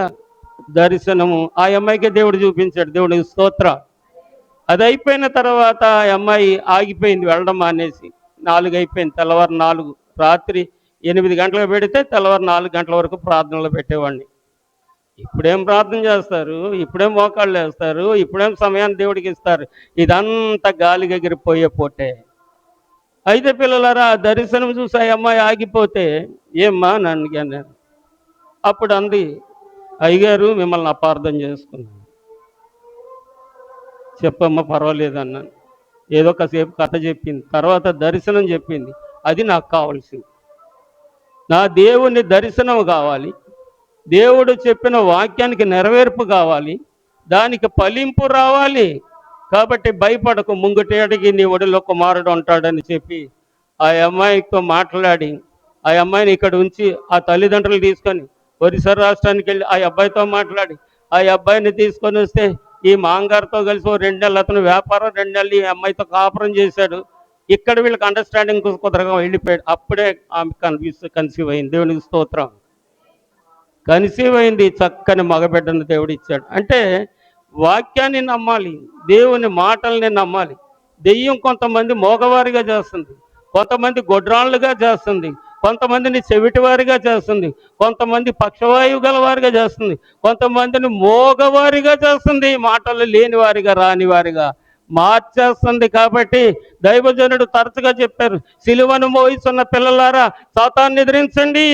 దర్శనము ఆ అమ్మాయికి దేవుడు చూపించాడు. దేవుడికి స్తోత్రం. అది అయిపోయిన తర్వాత ఆ అమ్మాయి ఆగిపోయింది, వెళ్ళడం మానేసి. 4 అయిపోయింది, తెల్లవారు 4, రాత్రి 8 గంటలకు పెడితే తెల్లవారు 4 గంటల వరకు ప్రార్థనలు పెట్టేవాడిని. ఇప్పుడేం ప్రార్థన చేస్తారు, ఇప్పుడేం మోకాళ్ళు వేస్తారు, ఇప్పుడేం సమయాన్ని దేవుడికి ఇస్తారు, ఇదంతా గాలికి ఎగిరిపోయే పోటే. అయితే పిల్లలారా, దర్శనం చూసి ఆ అమ్మాయి ఆగిపోతే, ఏమ్మా నన్ను అప్పుడు అంది, అయ్యగారు మిమ్మల్ని అపార్థం చేసుకున్నాను. చెప్పమ్మా పర్వాలేదు అన్నాను. ఏదో కాసేపు కథ చెప్పింది, తర్వాత దర్శనం చెప్పింది. అది నాకు కావాల్సింది. నా దేవుని దర్శనం కావాలి, దేవుడు చెప్పిన వాక్యానికి నెరవేర్పు కావాలి, దానికి ఫలింపు రావాలి. కాబట్టి భయపడకు, ముంగటేటికి నీ ఒడిలో కుమారుడు ఉంటాడని చెప్పి ఆ అమ్మాయితో మాట్లాడి ఆ అమ్మాయిని ఇక్కడ ఉంచి ఆ తల్లిదండ్రులు తీసుకొని ఒరిస్సా రాష్ట్రానికి వెళ్ళి ఆ అబ్బాయితో మాట్లాడి ఆ అబ్బాయిని తీసుకొని వస్తే ఈ మాంగారితో కలిసి 2 నెలలు అతను వ్యాపారం, 2 నెలలు ఈ అమ్మాయితో కాపురం చేశాడు. ఇక్కడ వీళ్ళకి అండర్స్టాండింగ్ కుదరగా వెళ్ళిపోయాడు. అప్పుడే ఆమె కన్సీవ్ అయింది. దేవునికి స్తోత్రం. కన్సీవ్ అయింది, చక్కని మగబిడ్డను దేవుడు ఇచ్చాడు. అంటే వాక్యాన్ని నమ్మాలి, దేవుని మాటల్ని నమ్మాలి. దెయ్యం కొంతమంది మోగవారిగా చేస్తుంది, కొంతమంది గొడ్రాళ్ళుగా చేస్తుంది, కొంతమందిని చెవిటివారిగా చేస్తుంది, కొంతమంది పక్షవాయువు గలవారిగా చేస్తుంది, కొంతమందిని మోగవారిగా చేస్తుంది, మాటలు లేని వారిగా, రాని వారిగా మార్చేస్తుంది. కాబట్టి దైవజనుడు తరచుగా చెప్పారు, సిలువను మోయిస్తున్న పిల్లలారా సాతాన్ని ఎదిరించండి,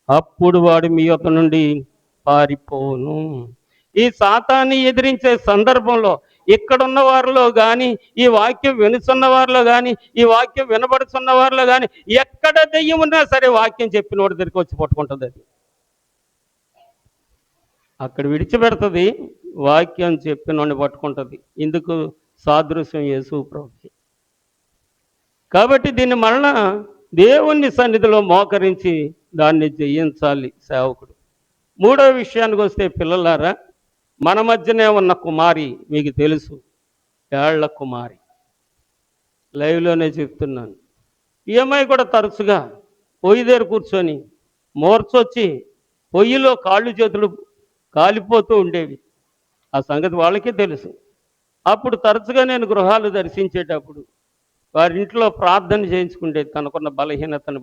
అప్పుడు వాడు మీ యొద్ద నుండి పారిపోను. ఈ సాతాన్ని ఎదిరించే సందర్భంలో ఇక్కడున్న వారిలో కానీ, ఈ వాక్యం వినుచున్న వారిలో కానీ, ఈ వాక్యం వినబడుతున్న వారిలో కానీ ఎక్కడ దెయ్యం ఉన్నా సరే వాక్యం చెప్పిన వాడి దగ్గరికి వచ్చి పట్టుకుంటుంది. అది అక్కడ విడిచిపెడుతుంది, వాక్యం చెప్పిన వాడిని పట్టుకుంటుంది. ఇందుకు సాదృశ్యం యేసు ప్రభువు. కాబట్టి దీన్ని మరలా దేవుని సన్నిధిలో మోకరించి దాన్ని జయించాలి సేవకుడు. 3వ విషయానికి వస్తే పిల్లలారా, మన మధ్యనే ఉన్న కుమారి మీకు తెలుసు, ఏళ్ల కుమారి. లైవ్లోనే చెప్తున్నాను. ఈ అమ్మాయి కూడా తరచుగా పొయ్యి దగ్గర కూర్చొని మూర్చొచ్చి పొయ్యిలో కాళ్ళు చేతులు కాలిపోతూ ఉండేవి. ఆ సంగతి వాళ్ళకే తెలుసు. అప్పుడు తరచుగా నేను గృహాలు దర్శించేటప్పుడు వారింట్లో ప్రార్థన చేయించుకుంటే తనకున్న బలహీనతను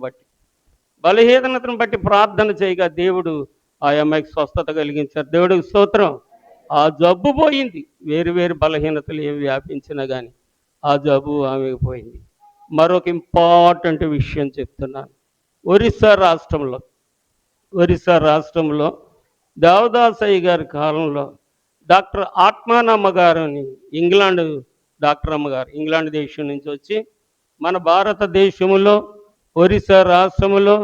బట్టి ప్రార్థన చేయగా దేవుడు ఆ అమ్మాయికి స్వస్థత కలిగించారు. దేవుడికి స్తోత్రం. ఆ జబ్బు పోయింది. వేరు వేరు బలహీనతలు ఏమి వ్యాపించినా కానీ ఆ జబ్బు ఆమెకు పోయింది. మరొక ఇంపార్టెంట్ విషయం చెప్తున్నాను. ఒరిస్సా రాష్ట్రంలో ఒరిస్సా రాష్ట్రంలో దేవదాసయ్య గారి కాలంలో డాక్టర్ ఆత్మానమ్మ గారని ఇంగ్లాండ్ డాక్టర్ అమ్మగారు ఇంగ్లాండ్ దేశం నుంచి వచ్చి మన భారతదేశంలో ఒరిస్సా రాష్ట్రంలో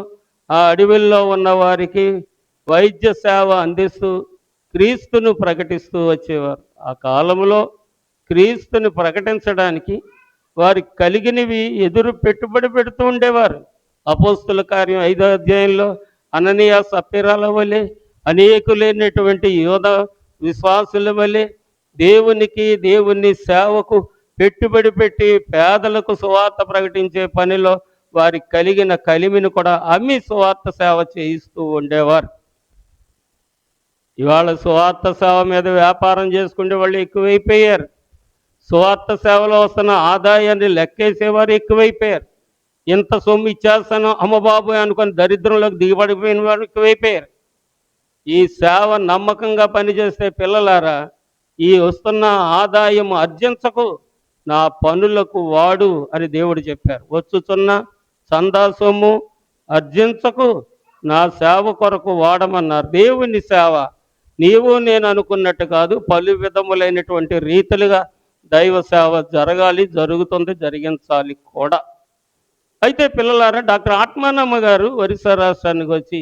ఆ అడవుల్లో ఉన్న వారికి వైద్య సేవ అందిస్తూ క్రీస్తును ప్రకటిస్తూ వచ్చేవారు. ఆ కాలంలో క్రీస్తుని ప్రకటించడానికి వారికి కలిగినవి ఎదురు పెట్టుబడి పెడుతూ ఉండేవారు. అపోస్తుల కార్యం 5వ అధ్యాయంలో అననీయ సప్పిరాల వలె అనేకులైనటువంటి యోధ విశ్వాసుల వలె దేవుని సేవకు పెట్టుబడి పెట్టి పేదలకు సువార్త ప్రకటించే పనిలో వారికి కలిగిన కలిమిని కూడా అమ్మి సువార్త సేవ చేయిస్తూ ఉండేవారు. ఇవాళ సువార్త సేవ మీద వ్యాపారం చేసుకునే వాళ్ళు ఎక్కువైపోయారు. సువార్త సేవలో వస్తున్న ఆదాయాన్ని లెక్కేసేవారు ఎక్కువైపోయారు. ఇంత సొమ్ము ఇచ్చేస్తాను అమ్మబాబు అనుకొని దరిద్రంలోకి దిగబడిపోయిన వారు ఎక్కువైపోయారు. ఈ సేవ నమ్మకంగా పనిచేస్తే పిల్లలారా, ఈ వస్తున్న ఆదాయం అర్జించకు, నా పనులకు వాడు అని దేవుడు చెప్పారు. వచ్చుచున్న చందా సొమ్ము అర్జించకు, నా సేవ కొరకు వాడమన్నారు. దేవుని సేవ నీవు నేను అనుకున్నట్టు కాదు, పలు విధములైనటువంటి రీతులుగా దైవ సేవ జరగాలి, జరుగుతుంది, జరిగించాలి కూడా. అయితే పిల్లలారా, డాక్టర్ ఆత్మానమ్మ గారు ఒరిస్సా రాష్ట్రానికి వచ్చి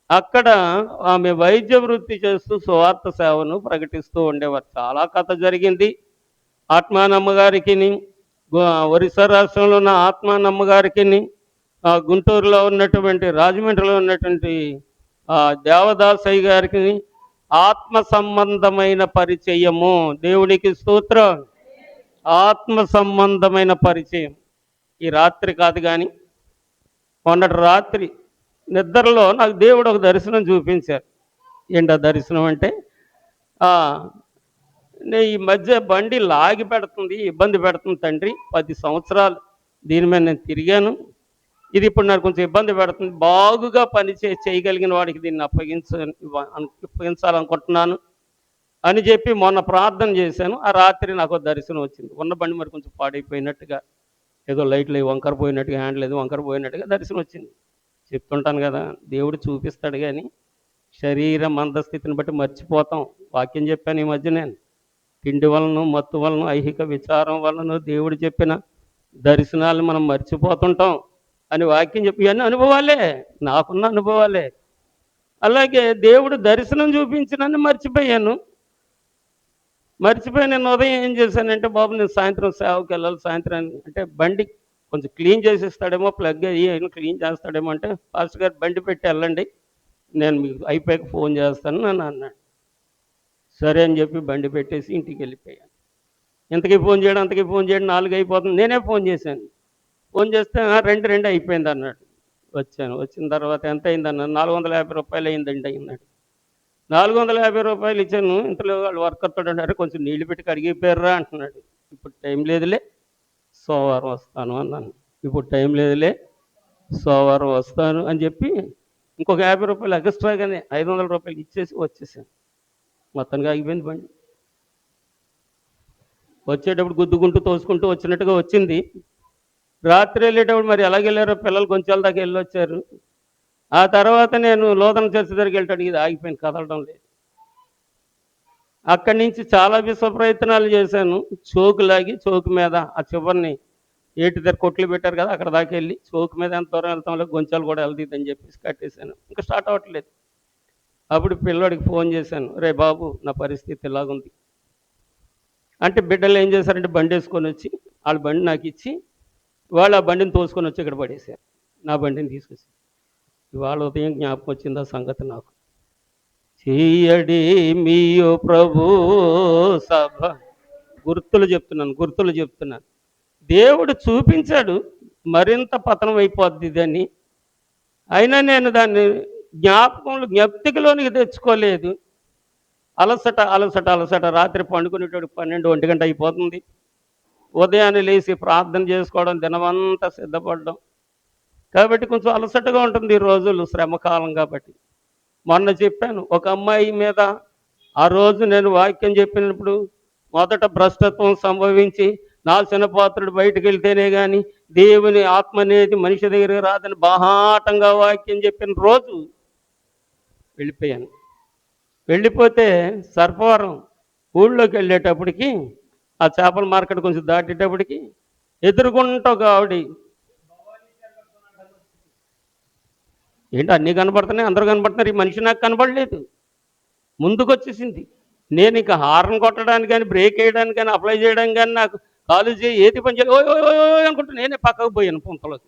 అక్కడ ఆమె వైద్య వృత్తి చేస్తూ సువార్త సేవను ప్రకటిస్తూ ఉండేవారు. చాలా కథ జరిగింది. ఆత్మానమ్మ గారికి, ఒరిస్సా రాష్ట్రంలో ఉన్న ఆత్మానమ్మ గారికి, గుంటూరులో ఉన్నటువంటి రాజమండ్రిలో ఉన్నటువంటి దేవదాసయ్య గారికి ఆత్మ సంబంధమైన పరిచయము. దేవునికి స్తోత్రం. ఆత్మ సంబంధమైన పరిచయం. ఈ రాత్రి కాదు కానీ మొన్నటి రాత్రి నిద్రలో నాకు దేవుడు ఒక దర్శనం చూపించారు. ఏంటా దర్శనం అంటే, నేను ఈ మధ్య బండి లాగి పెడుతుంది, ఇబ్బంది పెడుతుంది తండ్రి. 10 సంవత్సరాలు దీని మీద నేను తిరిగాను. ఇది ఇప్పుడు నాకు కొంచెం ఇబ్బంది పెడుతుంది. బాగుగా పని చేయగలిగిన వాడికి దీన్ని అప్పగించాలనుకుంటున్నాను అని చెప్పి మొన్న ప్రార్థన చేశాను. ఆ రాత్రి నాకు దర్శనం వచ్చింది. ఉన్న బండి మరి కొంచెం పాడైపోయినట్టుగా, ఏదో లైట్లు వంకర పోయినట్టుగా, హ్యాండిల్ ఏదో వంకర పోయినట్టుగా దర్శనం వచ్చింది. చెప్తుంటాను కదా, దేవుడు చూపిస్తాడు కానీ శరీర మందస్థితిని బట్టి మర్చిపోతాం. వాక్యం చెప్పాను ఈ మధ్య నేను. తిండి వలన, మత్తు వలన, ఐహిక విచారం వలన దేవుడు చెప్పిన దర్శనాలు మనం మర్చిపోతుంటాం అని వాక్యం చెప్పి, ఇవన్నీ అనుభవాలే, నాకున్న అనుభవాలే. అలాగే దేవుడు దర్శనం చూపించినని మర్చిపోయాను. నేను ఉదయం ఏం చేశానంటే, బాబు నేను సాయంత్రం సేవకి వెళ్ళాలి, సాయంత్రం అంటే బండి కొంచెం క్లీన్ చేసిస్తాడేమో, ప్లగ్ అయ్యి క్లీన్ చేస్తాడేమో అంటే, పాస్టర్ గారు బండి పెట్టి వెళ్ళండి, నేను మీకు అయిపోయాక ఫోన్ చేస్తాను నన్ను అన్నాడు. సరే అని చెప్పి బండి పెట్టేసి ఇంటికి వెళ్ళిపోయాను. ఇంతకీ ఫోన్ చేయడం 4 అయిపోతుంది. నేనే ఫోన్ చేశాను. ఫోన్ చేస్తే 2 అయిపోయింది అన్నాడు. వచ్చాను. వచ్చిన తర్వాత ఎంత అయింది అన్నాను. 450 రూపాయలు అయిందండి అన్నాడు. 450 రూపాయలు ఇచ్చాను. ఇంతలో వాళ్ళు వర్కర్తో అన్నారు, కొంచెం నీళ్లు పెట్టి కడిగిపోయారా అంటున్నాడు. ఇప్పుడు టైం లేదులే, సోమవారం వస్తాను అన్నాను. ఇప్పుడు టైం లేదులే, సోమవారం వస్తాను అని చెప్పి ఇంకొక 50 రూపాయలు ఎక్స్ట్రాగానే 500 రూపాయలు ఇచ్చేసి వచ్చేసాను. మొత్తానికి ఆగిపోయింది బండి. వచ్చేటప్పుడు గుద్దుకుంటూ తోసుకుంటూ వచ్చినట్టుగా వచ్చింది. రాత్రి వెళ్ళేటప్పుడు మరి ఎలాగెళ్ళారో పిల్లలు కొంచెం దాకా వెళ్ళొచ్చారు. ఆ తర్వాత నేను లోదన చర్చ్ దగ్గరికి వెళ్ళటానికి ఇది ఆగిపోయింది, కదలడం లేదు. అక్కడి నుంచి చాలా విశ్వ ప్రయత్నాలు చేశాను. చోకు లాగి చోకు మీద ఆ చివరిని ఏటి దగ్గర కొట్లు పెట్టారు కదా, అక్కడ దాకా వెళ్ళి చోకు మీద ఎంత దూరం వెళ్తాంలో గొంచాలు కూడా వెళ్తుందని చెప్పేసి కట్టేశాను. ఇంకా స్టార్ట్ అవ్వట్లేదు. అప్పుడు పిల్లవాడికి ఫోన్ చేశాను, రే బాబు నా పరిస్థితి ఇలాగుంది అంటే, బిడ్డలు ఏం చేశారంటే బండి వేసుకొని వచ్చి వాళ్ళ బండి నాకు ఇచ్చి వాళ్ళు ఆ బండిని తోసుకొని వచ్చి ఇక్కడ పడేశారు. నా బండిని తీసుకొచ్చి ఇవాళ ఉదయం జ్ఞాపకం వచ్చింది ఆ సంగతి నాకు. చేయడి మీయో ప్రభు సభ. గుర్తులు చెప్తున్నాను. దేవుడు చూపించాడు మరింత పతనం అయిపోద్ది ఇదని. అయినా నేను దాన్ని జ్ఞప్తికలోనికి తెచ్చుకోలేదు. అలసట రాత్రి పండుకునేటప్పుడు 12-1 గంట అయిపోతుంది. ఉదయాన్నే లేచి ప్రార్థన చేసుకోవడం, దినమంతా సిద్ధపడడం, కాబట్టి కొంచెం అలసటగా ఉంటుంది ఈ రోజులు, శ్రమకాలం కాబట్టి. మొన్న చెప్పాను, ఒక అమ్మాయి మీద ఆ రోజు నేను వాక్యం చెప్పినప్పుడు మొదట భ్రష్టత్వం సంభవించి నాశన పాత్రుడు బయటకు వెళ్తేనే కానీ దేవుని ఆత్మ అనేది మనిషి దగ్గరికి రాదని బాహాటంగా వాక్యం చెప్పిన రోజు వెళ్ళిపోయాను. వెళ్ళిపోతే సర్పవరం ఊళ్ళోకి వెళ్ళేటప్పటికి ఆ చేపల మార్కెట్ కొంచెం దాటేటప్పటికి ఎదురుగుంట ఒక ఆవిడ, ఏంటి అన్నీ కనపడుతున్నాయి, అందరూ కనపడుతున్నారు, ఈ మనిషి నాకు కనపడలేదు, ముందుకు వచ్చేసింది. నేను ఇక హార్న్ కొట్టడానికి కానీ బ్రేక్ వేయడానికి కానీ అప్లై చేయడానికి కానీ నాకు కాలేజీ ఏది పని చేయాలి, ఓ అనుకుంటా నేనే పక్కకు పోయాను పుంతలోకి.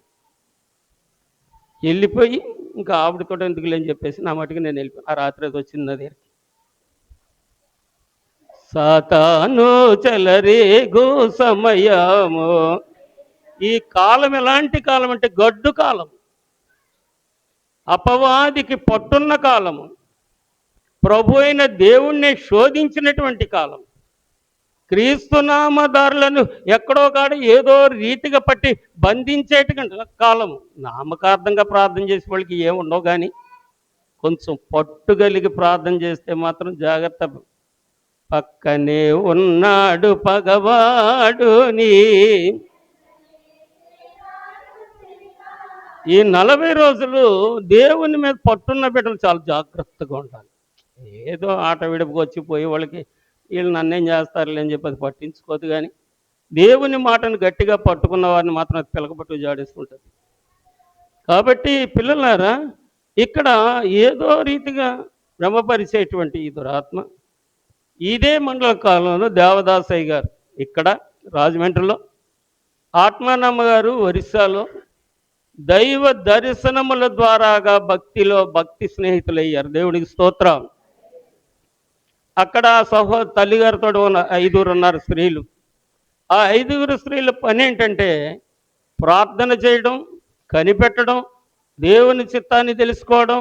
వెళ్ళిపోయి ఇంకా ఆవిడతో ఎందుకు లేని చెప్పేసి నా మటుకు నేను వెళ్ళిపోయాను. ఆ రాత్రి అది వచ్చింది నా దగ్గరికి. సాతాను చెలరేగు సమయము. ఈ కాలం ఎలాంటి కాలం అంటే గడ్డు కాలం, అపవాదికి పట్టున్న కాలము, ప్రభు అయిన దేవుణ్ణి శోధించినటువంటి కాలం, క్రీస్తునామదారులను ఎక్కడో కాడ ఏదో రీతిగా పట్టి బంధించేటువంటి కాలము. నామకార్థంగా ప్రార్థన చేసే వాళ్ళకి ఏముండవు, కానీ కొంచెం పట్టుగలిగి ప్రార్థన చేస్తే మాత్రం జాగ్రత్త. పక్కనే ఉన్నాడు పగవాడు నీ. ఈ 40 రోజులు దేవుని మీద పట్టున్న బిడ్డలు చాలా జాగ్రత్తగా ఉండాలి. ఏదో ఆట విడుపుకి వచ్చిపోయి వాళ్ళకి వీళ్ళు నన్నేం చేస్తారులే అని చెప్పి అది పట్టించుకోదు, కానీ దేవుని మాటను గట్టిగా పట్టుకున్న వారిని మాత్రం అది పిలకపట్టు జాడిస్తుంటుంది. కాబట్టి పిల్లలారా, ఇక్కడ ఏదో రీతిగా భ్రమపరిచేటువంటి ఈ దురాత్మ, ఇదే మండల కాలంలో దేవదాసయ్య గారు ఇక్కడ రాజమండ్రిలో, ఆత్మానమ్మ గారు ఒరిస్సాలో దైవ దర్శనముల ద్వారాగా భక్తిలో భక్తి స్నేహితులయ్యారు. దేవుడికి స్తోత్రం. అక్కడ తల్లిగారితో ఉన్న 5 ఉన్నారు స్త్రీలు. ఆ 5 స్త్రీల పని ఏంటంటే ప్రార్థన చేయడం, కనిపెట్టడం, దేవుని చిత్తాన్ని తెలుసుకోవడం,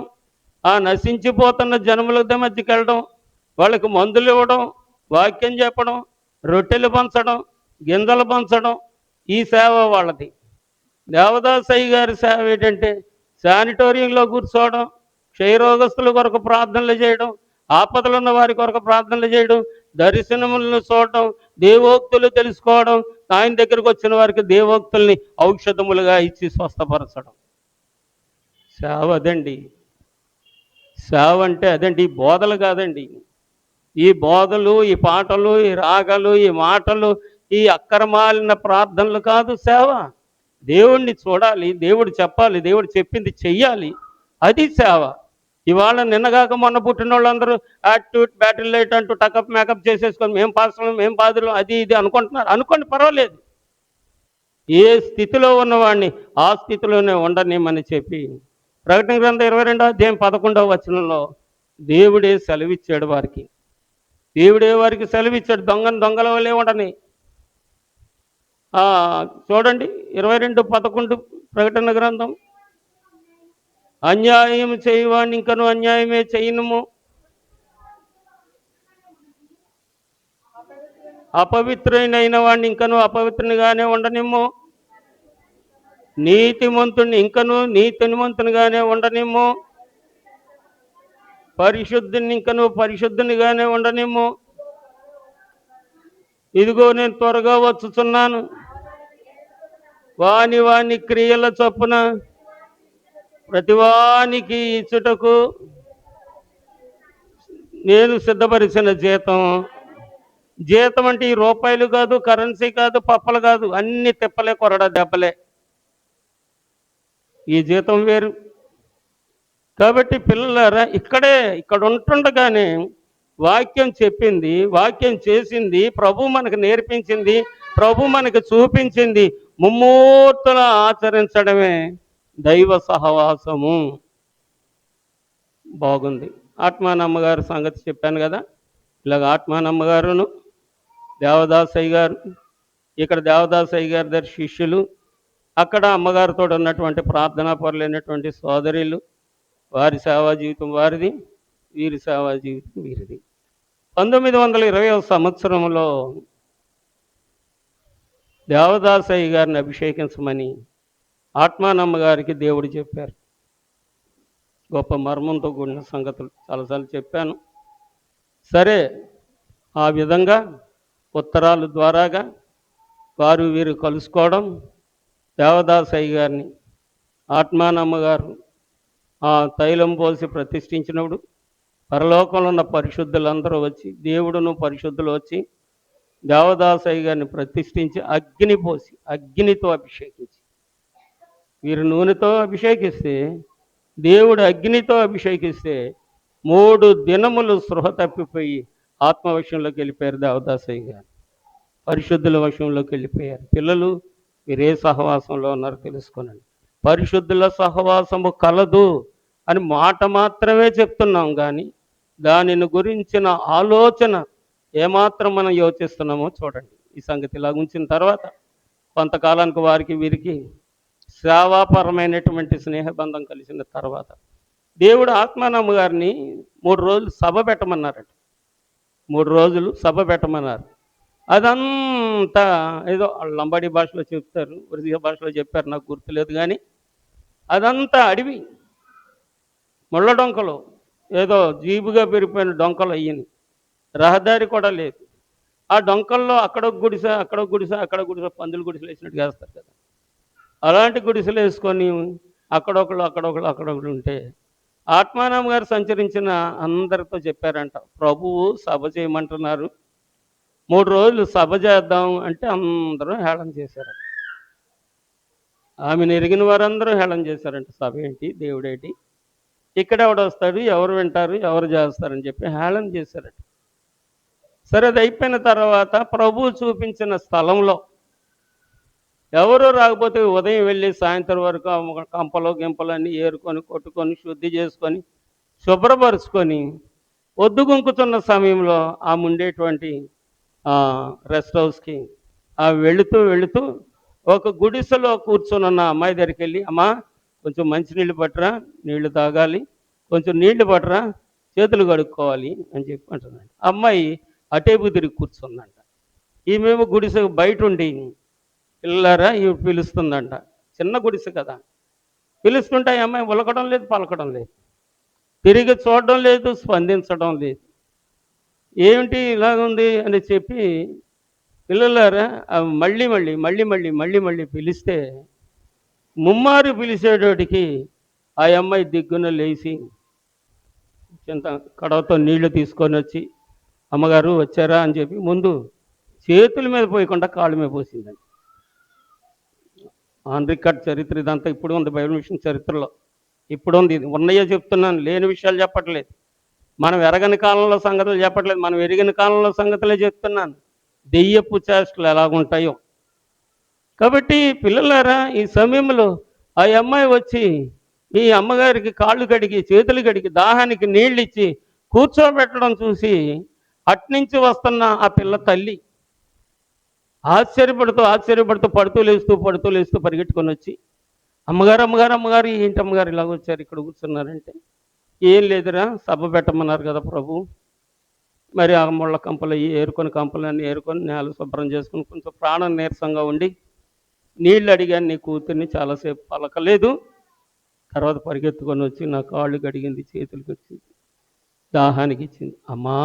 ఆ నశించిపోతున్న జనముల మధ్యకి వెళ్ళడం, వాళ్ళకి మందులు ఇవ్వడం, వాక్యం చెప్పడం, రొట్టెలు పంచడం, గింజలు పంచడం, ఈ సేవ వాళ్ళది. దేవదాసయ్య గారి సేవ ఏంటంటే శానిటోరియంలో కూర్చోవడం, క్షయరోగస్తుల కొరకు ప్రార్థనలు చేయడం, ఆపదలు ఉన్న వారి కొరకు ప్రార్థనలు చేయడం, దర్శనములను చూడడం, దేవోక్తులు తెలుసుకోవడం, ఆయన దగ్గరకు వచ్చిన వారికి దేవోక్తుల్ని ఔషధములుగా ఇచ్చి స్వస్థపరచడం. సేవ అదండి. సేవ అంటే అదండి, ఈ బోధలు కాదండి. ఈ బోధలు, ఈ పాటలు, ఈ రాగలు, ఈ మాటలు, ఈ అక్రమాలిన ప్రార్థనలు కాదు సేవ. దేవుణ్ణి చూడాలి, దేవుడు చెప్పాలి, దేవుడు చెప్పింది చెయ్యాలి, అది సేవ. ఇవాళ నిన్నగాక మొన్న పుట్టిన వాళ్ళందరూ యాటిట్యూడ్ బ్యాటిల్ లైట్ అంటూ టకప్ మేకప్ చేసేసుకొని మేము పాస్టర్లు, మేము పాదులు, అది ఇది అనుకుంటున్నారు. అనుకోండి, పర్వాలేదు. ఏ స్థితిలో ఉన్నవాడిని ఆ స్థితిలోనే ఉండనిమని చెప్పి ప్రకటన గ్రంథం 22వ అధ్యాయం 11వ వచనంలో దేవుడే సెలవిచ్చాడు వారికి. దేవుడే వారికి సెలవిచ్చాడు, దొంగల వల్లే ఉండని. చూడండి 22:11 ప్రకటన గ్రంథం. అన్యాయం చేయవాడిని ఇంకను అన్యాయమే చేయనుము, అపవిత్రునైన వాడిని ఇంకను అపవిత్రునిగానే ఉండనిమ్ము, నీతిమంతుడిని ఇంకను నీతిమంతునిగానే ఉండనిమ్ము, పరిశుద్ధుని ఇంకను పరిశుద్ధునిగానే ఉండనిమ్ము. ఇదిగో నేను త్వరగా వచ్చుచున్నాను, వాని క్రియల చొప్పున ప్రతివానికి ఇచ్చుటకు నేను సిద్ధపరిచిన జీతం అంటే ఈ రూపాయలు కాదు, కరెన్సీ కాదు, పప్పలు కాదు, అన్ని తిప్పలే, కొరడ దెబ్బలే. ఈ జీతం వేరు. కాబట్టి పిల్లలారా, ఇక్కడ ఉంటుండగానే వాక్యం చెప్పింది, వాక్యం చేసింది, ప్రభు మనకు నేర్పించింది, ప్రభు మనకు చూపించింది, ముమ్మూర్తుల ఆచరించడమే దైవ సహవాసము. బాగుంది. ఆత్మానమ్మగారు సంగతి చెప్పాను కదా. ఇలాగ ఆత్మానమ్మగారును దేవదాసయ్య గారు, ఇక్కడ దేవదాసయ్య గారి దగ్గర శిష్యులు, అక్కడ అమ్మగారితో ఉన్నటువంటి ప్రార్థనా పరులైనటువంటి సోదరులు, వారి సేవా జీవితం వారిది, వీరి సేవా జీవితం వీరిది. 1920వ సంవత్సరంలో దేవదాసయ్య గారిని అభిషేకించమని ఆత్మానమ్మ గారికి దేవుడు చెప్పారు. గొప్ప మర్మంతో కూడిన సంగతులు చాలాసార్లు చెప్పాను. సరే, ఆ విధంగా ఉత్తరాల ద్వారాగా వారు వీరు కలుసుకోవడం, దేవదాసయ్య గారిని ఆత్మానమ్మ గారు ఆ తైలం పోసి ప్రతిష్ఠించినప్పుడు పరలోకంలో ఉన్న పరిశుద్ధులందరూ వచ్చి, దేవుడును పరిశుద్ధులు వచ్చి దేవదాసయ్య గారిని ప్రతిష్ఠించి అగ్ని పోసి, అగ్నితో అభిషేకించి, వీరు నూనెతో అభిషేకిస్తే, దేవుడు అగ్నితో అభిషేకిస్తే 3 దినములు స్పృహ తప్పిపోయి ఆత్మవశంలోకి వెళ్ళిపోయారు దేవదాసయ్య గారు. పరిశుద్ధుల వశంలోకి వెళ్ళిపోయారు. పిల్లలు, మీరే సహవాసంలో ఉన్నారో తెలుసుకోనండి. పరిశుద్ధుల సహవాసము కలదు అని మాట మాత్రమే చెప్తున్నాం, కానీ దానిని గురించిన ఆలోచన ఏమాత్రం మనం యోచిస్తున్నామో చూడండి. ఈ సంగతి ఇలా ఉంచిన తర్వాత కొంతకాలానికి వారికి వీరికి సేవాపరమైనటువంటి స్నేహబంధం కలిసిన తర్వాత దేవుడు ఆత్మానమ్మ గారిని 3 రోజులు సభ పెట్టమన్నారట. 3 రోజులు సభ పెట్టమన్నారు. అదంతా ఏదో లంబాడీ భాషలో చెప్తారు, ఒరిజియా భాషలో చెప్పారు, నాకు గుర్తులేదు. కానీ అదంతా అడవి, ముళ్ళ డొంకలు, ఏదో జీబుగా పెరిగిపోయిన డొంకలు అయ్యింది. రహదారి కూడా లేదు. ఆ డొంకల్లో అక్కడొక గుడిసె, అక్కడొక గుడిసె, అక్కడ గుడిసె, పందులు గుడిసెలు వేసినట్టు వేస్తారు కదా, అలాంటి గుడిసెలు వేసుకొని అక్కడొకళ్ళు ఉంటే ఆత్మానమ్మ గారు సంచరించిన అందరితో చెప్పారంట, ప్రభువు సభ చేయమంటున్నారు, 3 రోజులు సభ చేద్దాం అంటే అందరూ హేళన చేశారట. ఆమెను ఎరిగిన వారందరూ హేళన చేశారంట. సభ ఏంటి, దేవుడేంటి, ఇక్కడ ఎవడొస్తాడు, ఎవరు వింటారు, ఎవరు చేస్తారని చెప్పి హేళన చేశారట. సరే, అది అయిపోయిన తర్వాత ప్రభువు చూపించిన స్థలంలో ఎవరు రాకపోతే ఉదయం వెళ్ళి సాయంత్రం వరకు కంపలు గింపలు అన్నీ ఏరుకొని కొట్టుకొని శుద్ధి చేసుకొని శుభ్రపరుచుకొని ఒద్దుగుంకుతున్న సమయంలో ఆమె ఉండేటువంటి రెస్ట్ హౌస్కి వెళుతూ ఒక గుడిసెలో కూర్చొనున్న అమ్మాయి దగ్గరికి వెళ్ళి, అమ్మా కొంచెం మంచినీళ్ళు పట్టరా, నీళ్లు తాగాలి, కొంచెం నీళ్లు పట్టరా, చేతులు కడుక్కోవాలి అని చెప్పి అంటున్నాడు. అమ్మాయి అటేపు తిరిగి కూర్చుందంట. ఈమెమో గుడిసె బయట ఉండి పిల్లరా ఇవి పిలుస్తుందంట. చిన్న గుడిసె కదా, పిలుస్తుంటే ఆ అమ్మాయి ఉలకడం లేదు, పలకడం లేదు, తిరిగి చూడడం లేదు, స్పందించడం లేదు. ఏమిటి ఇలాగుంది అని చెప్పి పిల్లలారా మళ్ళీ పిలిస్తే ముమ్మారు పిలిచేటోటికి ఆ అమ్మాయి దిగ్గున లేచి చింత కడవతో నీళ్లు తీసుకొని వచ్చి, అమ్మగారు వచ్చారా అని చెప్పి ముందు చేతుల మీద పోయకుండా కాళ్ళ మీద పోసిందండి. ఆన్ రికార్డ్ చరిత్ర ఇదంతా ఇప్పుడు ఉంది, బైబిల్ మిషన్ చరిత్రలో ఇప్పుడు ఉంది. ఇది ఉన్నాయో చెప్తున్నాను, లేని విషయాలు చెప్పట్లేదు. మనం ఎరగని కాలంలో సంగతులు చెప్పట్లేదు, మనం ఎరిగిన కాలంలో సంగతులే చెప్తున్నాను. దెయ్యపు చేష్టలు ఎలాగుంటాయో. కాబట్టి పిల్లలారా, ఈ సమయంలో ఆ అమ్మాయి వచ్చి ఈ అమ్మగారికి కాళ్ళు కడిగి చేతులు కడిగి దాహానికి నీళ్ళు ఇచ్చి కూర్చోబెట్టడం చూసి అట్నుంచి వస్తున్న ఆ పిల్ల తల్లి ఆశ్చర్యపడుతూ పడుతూ లేస్తూ పరిగెట్టుకొని వచ్చి, అమ్మగారు ఏంటి అమ్మగారు ఇలాగ వచ్చారు, ఇక్కడ కూర్చున్నారంటే, ఏం లేదురా, సభ పెట్టమన్నారు కదా ప్రభు, మరి ఆ ముళ్ళ కంపలు కంపలన్నీ ఏరుకొని నేల శుభ్రం చేసుకుని కొంచెం ప్రాణం నీరసంగా ఉండి నీళ్ళు అడిగాను, నీ కూతుర్ని చాలాసేపు పలకలేదు, తర్వాత పరిగెత్తుకొని వచ్చి నా కాళ్ళు కడిగింది, చేతులకు వచ్చింది, దాహానికి ఇచ్చింది. అమ్మా,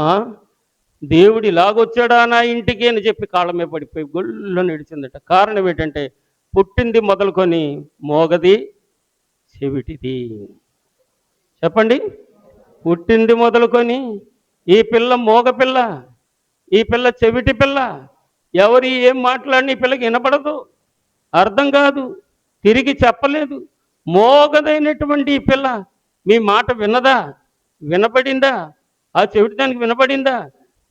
దేవుడు ఇలాగొచ్చాడా నా ఇంటికి అని చెప్పి కాళ్ళ మీద పడిపోయి గొళ్ళు నడిచిందట. కారణం ఏంటంటే పుట్టింది మొదలుకొని మోగది చెవిటిది. చెప్పండి, పుట్టింది మొదలుకొని ఈ పిల్ల మోగపిల్ల, ఈ పిల్ల చెవిటి పిల్ల, ఎవరు ఏం మాట్లాడిన ఈ పిల్లకి వినపడదు, అర్థం కాదు, తిరిగి చెప్పలేదు. మోగదైనటువంటి ఈ పిల్ల మీ మాట విన్నదా, వినపడిందా, ఆ చెవిటిదానికి వినపడిందా,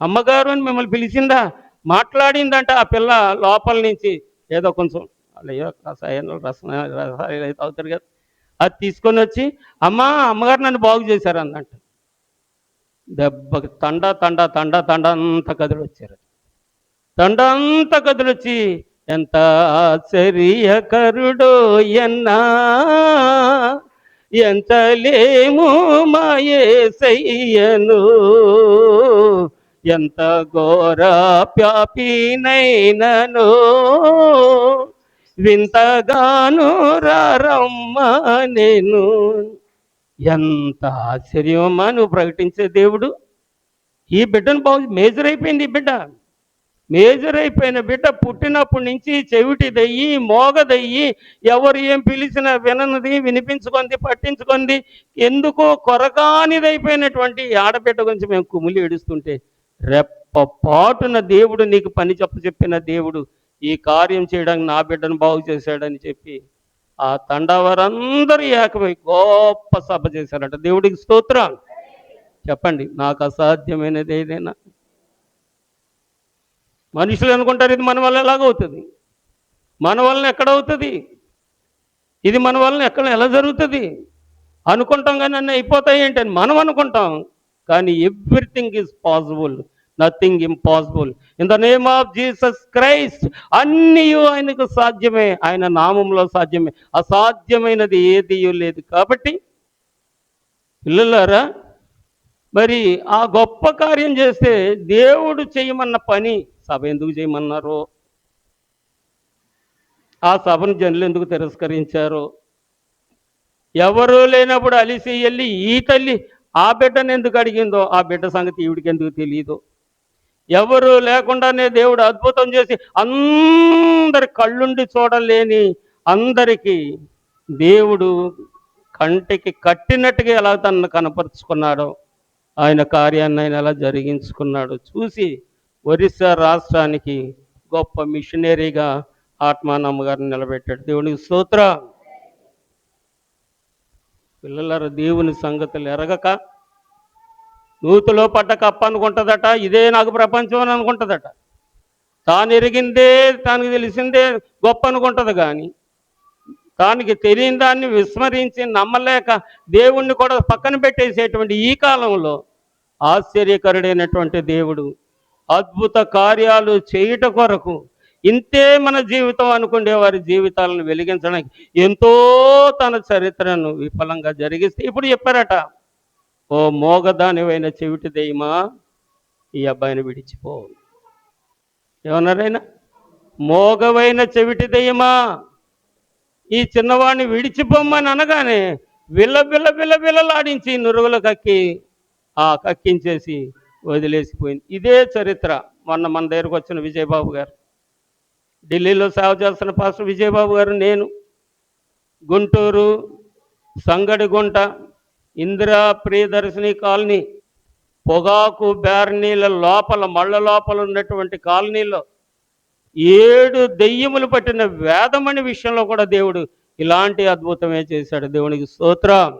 అమ్మగారు అని మిమ్మల్ని పిలిచిందా, మాట్లాడిందంట. ఆ పిల్ల లోపల నుంచి ఏదో కొంచెం అయ్యో రసాయనాలు రసాయనాలు అయితే అవుతారు కదా, అది తీసుకొని వచ్చి అమ్మగారు నన్ను బాగు చేశారు అందంట. దెబ్బకి తండ అంతా కదిలొచ్చారు. తండ అంతా కదిలొచ్చి, ఎంత ఆశ్చర్యకరుడో ఎన్నా, ఎంతలేము మా యేసయ్యను, ఎంత ఘోర ప్యాపినైనను వింతగాను రమ్మ నేను. ఎంత ఆశ్చర్యమమ్మా నువ్వు ప్రకటించే దేవుడు. ఈ బిడ్డను మేజర్ అయిపోయింది. ఈ బిడ్డ మేజర్ అయిపోయిన బిడ్డ పుట్టినప్పటి నుంచి చెవిటిదయ్యి మోగదయ్యి, ఎవరు ఏం పిలిచినా విననిది, వినిపించుకుంది, పట్టించుకుంది, ఎందుకో కొరకానిదైపోయినటువంటి ఆడబిడ్డ గురించి మేము కుమిలి ఏడుస్తుంటే, రెప్పపాటున దేవుడు నీకు పని చెప్పిన దేవుడు ఈ కార్యం చేయడానికి నా బిడ్డను బాగు చేశాడని చెప్పి ఆ తండావారందరూ ఏకమై గొప్ప సభ చేశారట. దేవుడికి స్తోత్రం. చెప్పండి, నాకు అసాధ్యమైనది ఏదైనా? మనుషులు అనుకుంటారు ఇది మన వల్ల ఎలాగవుతుంది, మన వలన ఎక్కడవుతుంది, ఇది మన వలన ఎలా జరుగుతుంది అనుకుంటాం. కానీ అన్నీ అయిపోతాయి ఏంటని మనం అనుకుంటాం. కానీ everything is possible, nothing impossible in the name of Jesus Christ. అన్నీ ఆయనకు సాధ్యమే, ఆయన నామంలో సాధ్యమే, అసాధ్యమైనది ఏదీ లేదు. కాబట్టి పిల్లలారా, మరి ఆ గొప్ప కార్యం చేస్తే దేవుడు చేయమన్న పని సభ ఎందుకు చేయమన్నారో, ఆ సభను జనులు ఎందుకు తిరస్కరించారో, ఎవరూ లేనప్పుడు అలిసి వెళ్ళి ఈ తల్లి ఆ బిడ్డను ఎందుకు అడిగిందో, ఆ బిడ్డ సంగతి ఈవిడికి ఎందుకు తెలియదు. ఎవరు లేకుండానే దేవుడు అద్భుతం చేసి అందరి కళ్ళుండి చూడలేని అందరికీ దేవుడు కంటికి కట్టినట్టుగా ఎలా తనను కనపరుచుకున్నాడో, ఆయన కార్యాన్ని ఆయన ఎలా జరిగించుకున్నాడో చూసి ఒరిస్సా రాష్ట్రానికి గొప్ప మిషనరీగా ఆత్మానమ్మ గారిని నిలబెట్టాడు. దేవునికి స్తోత్రం. పిల్లలారా, దేవుని సంగతులు ఎరగక నూతులో పడ్డ కప్ప అనుకుంటుందట, ఇదే నాకు ప్రపంచం అని అనుకుంటుందట. తాను ఎరిగిందే, తనకు తెలిసిందే గొప్ప అనుకుంటుంది. కానీ తానికి తెలియని దాన్ని విస్మరించి నమ్మలేక దేవుణ్ణి కూడా పక్కన పెట్టేసేటువంటి ఈ కాలంలో ఆశ్చర్యకరుడైనటువంటి దేవుడు అద్భుత కార్యాలు చేయుట కొరకు ఇంతే మన జీవితం అనుకునే వారి జీవితాలను వెలిగించడానికి ఎంతో తన చరిత్రను విఫలంగా జరిగిస్తే ఇప్పుడు చెప్పారట, ఓ మోగదానివైన చెవిటి దెయ్యమా ఈ అబ్బాయిని విడిచిపో. ఏమన్నారైనా? మోగవైన చెవిటి దెయ్యమా ఈ చిన్నవాడిని విడిచిపోమ్మని అనగానే విల్లలాడించి నురుగులు కక్కించేసి వదిలేసిపోయింది. ఇదే చరిత్ర. మొన్న మన దగ్గరకు వచ్చిన విజయబాబు గారు, ఢిల్లీలో సేవ చేస్తున్న పాస్టర్ విజయబాబు గారు, నేను గుంటూరు సంగడిగుంట ఇందిరా ప్రియదర్శిని కాలనీ పొగాకు బ్యారనీల లోపల మళ్ళ లోపల ఉన్నటువంటి కాలనీలో 7 దెయ్యములు పట్టిన వేదమణి విషయంలో కూడా దేవుడు ఇలాంటి అద్భుతమే చేశాడు. దేవునికి స్తోత్రం.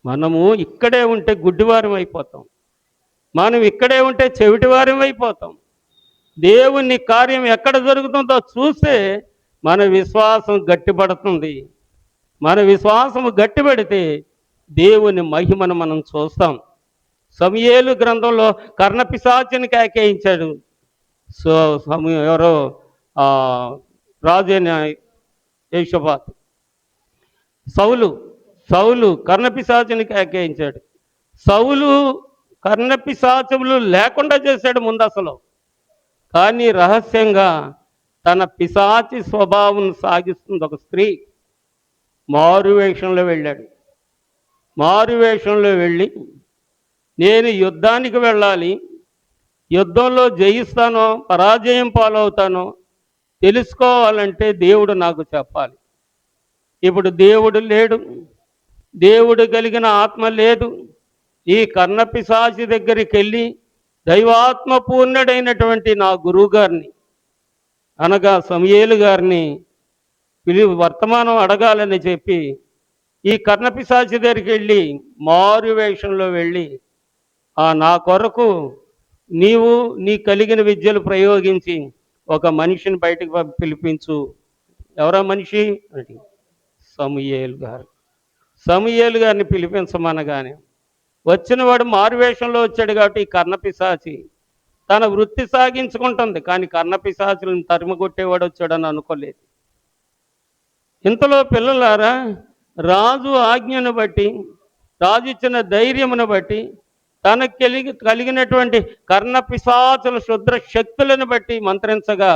మనము ఇక్కడే ఉంటే గుడ్డివారం అయిపోతాం, మనం ఇక్కడే ఉంటే చెవిటివారం అయిపోతాం. దేవుని కార్యం ఎక్కడ జరుగుతుందో చూస్తే మన విశ్వాసం గట్టిపడుతుంది. మన విశ్వాసము గట్టిపడితే దేవుని మహిమను మనం చూస్తాం. సమూయేలు గ్రంథంలో కర్ణపిశాచిని కేకేయించాడు. ఎవరో రాజైన యోషాఫాతు. సౌలు కర్ణపిశాచిని కేకేయించాడు. సౌలు కర్ణపిశాచములు లేకుండా చేశాడు ముందు అసలు. కానీ రహస్యంగా తన పిశాచి స్వభావం సాగిస్తుంది ఒక స్త్రీ. మారువేషంలో వెళ్ళాడు. మారువేషంలో వెళ్ళి నేను యుద్ధానికి వెళ్ళాలి, యుద్ధంలో జయిస్తానో పరాజయం పాలవుతానో తెలుసుకోవాలంటే దేవుడు నాకు చెప్పాలి. ఇప్పుడు దేవుడు లేడు, దేవుడు కలిగిన ఆత్మ లేదు. ఈ కర్ణపిశాచి దగ్గరికి వెళ్ళి దైవాత్మ పూర్ణుడైనటువంటి నా గురువు గారిని అనగా సమూయేలు గారిని వర్తమానం అడగాలని చెప్పి ఈ కర్ణపిశాచి దగ్గరికి వెళ్ళి మారువేషంలో వెళ్ళి, నా కొరకు నీవు నీ కలిగిన విద్యలు ప్రయోగించి ఒక మనిషిని బయటకు పిలిపించు. ఎవరా మనిషి అంటే సమూయేలు గారు. సమూయేలు గారిని పిలిపించమనగానే వచ్చినవాడు మారువేషంలో వచ్చాడు. కాబట్టి ఈ కర్ణపిశాచి తన వృత్తి సాగించుకుంటుంది. కానీ కర్ణపిశాచులను తరిమికొట్టేవాడు వచ్చాడని అనుకోలేదు. ఇంతలో పిల్లలారా, రాజు ఆజ్ఞను బట్టి, రాజు ఇచ్చిన ధైర్యమును బట్టి, తనకు కలిగినటువంటి కర్ణపిశాచుల శుద్ర శక్తులను బట్టి మంత్రించగా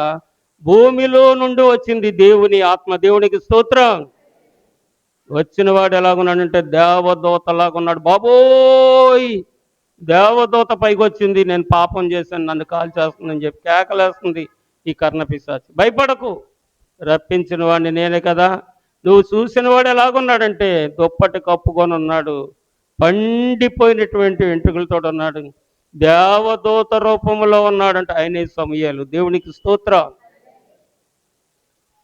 భూమిలో నుండి వచ్చింది దేవుని ఆత్మ. దేవునికి స్తోత్రం. వచ్చిన వాడు ఎలాగున్నాడంటే దేవదూతలాగా ఉన్నాడు. బాబోయ్, దేవదూత పైకి వచ్చింది, నేను పాపం చేశాను, నన్ను కాల్ చేస్తుందని చెప్పి కేకలేస్తుంది ఈ కర్ణపిశాచి. భయపడకు, రప్పించిన వాడిని నేనే కదా. నువ్వు చూసిన వాడు ఎలాగున్నాడంటే దుప్పటి కప్పుకొని ఉన్నాడు, పండిపోయినటువంటి వెంట్రుకలతో ఉన్నాడు, దేవదూత రూపంలో ఉన్నాడంటే ఆయనే సమూయేలు. దేవునికి స్తోత్రం.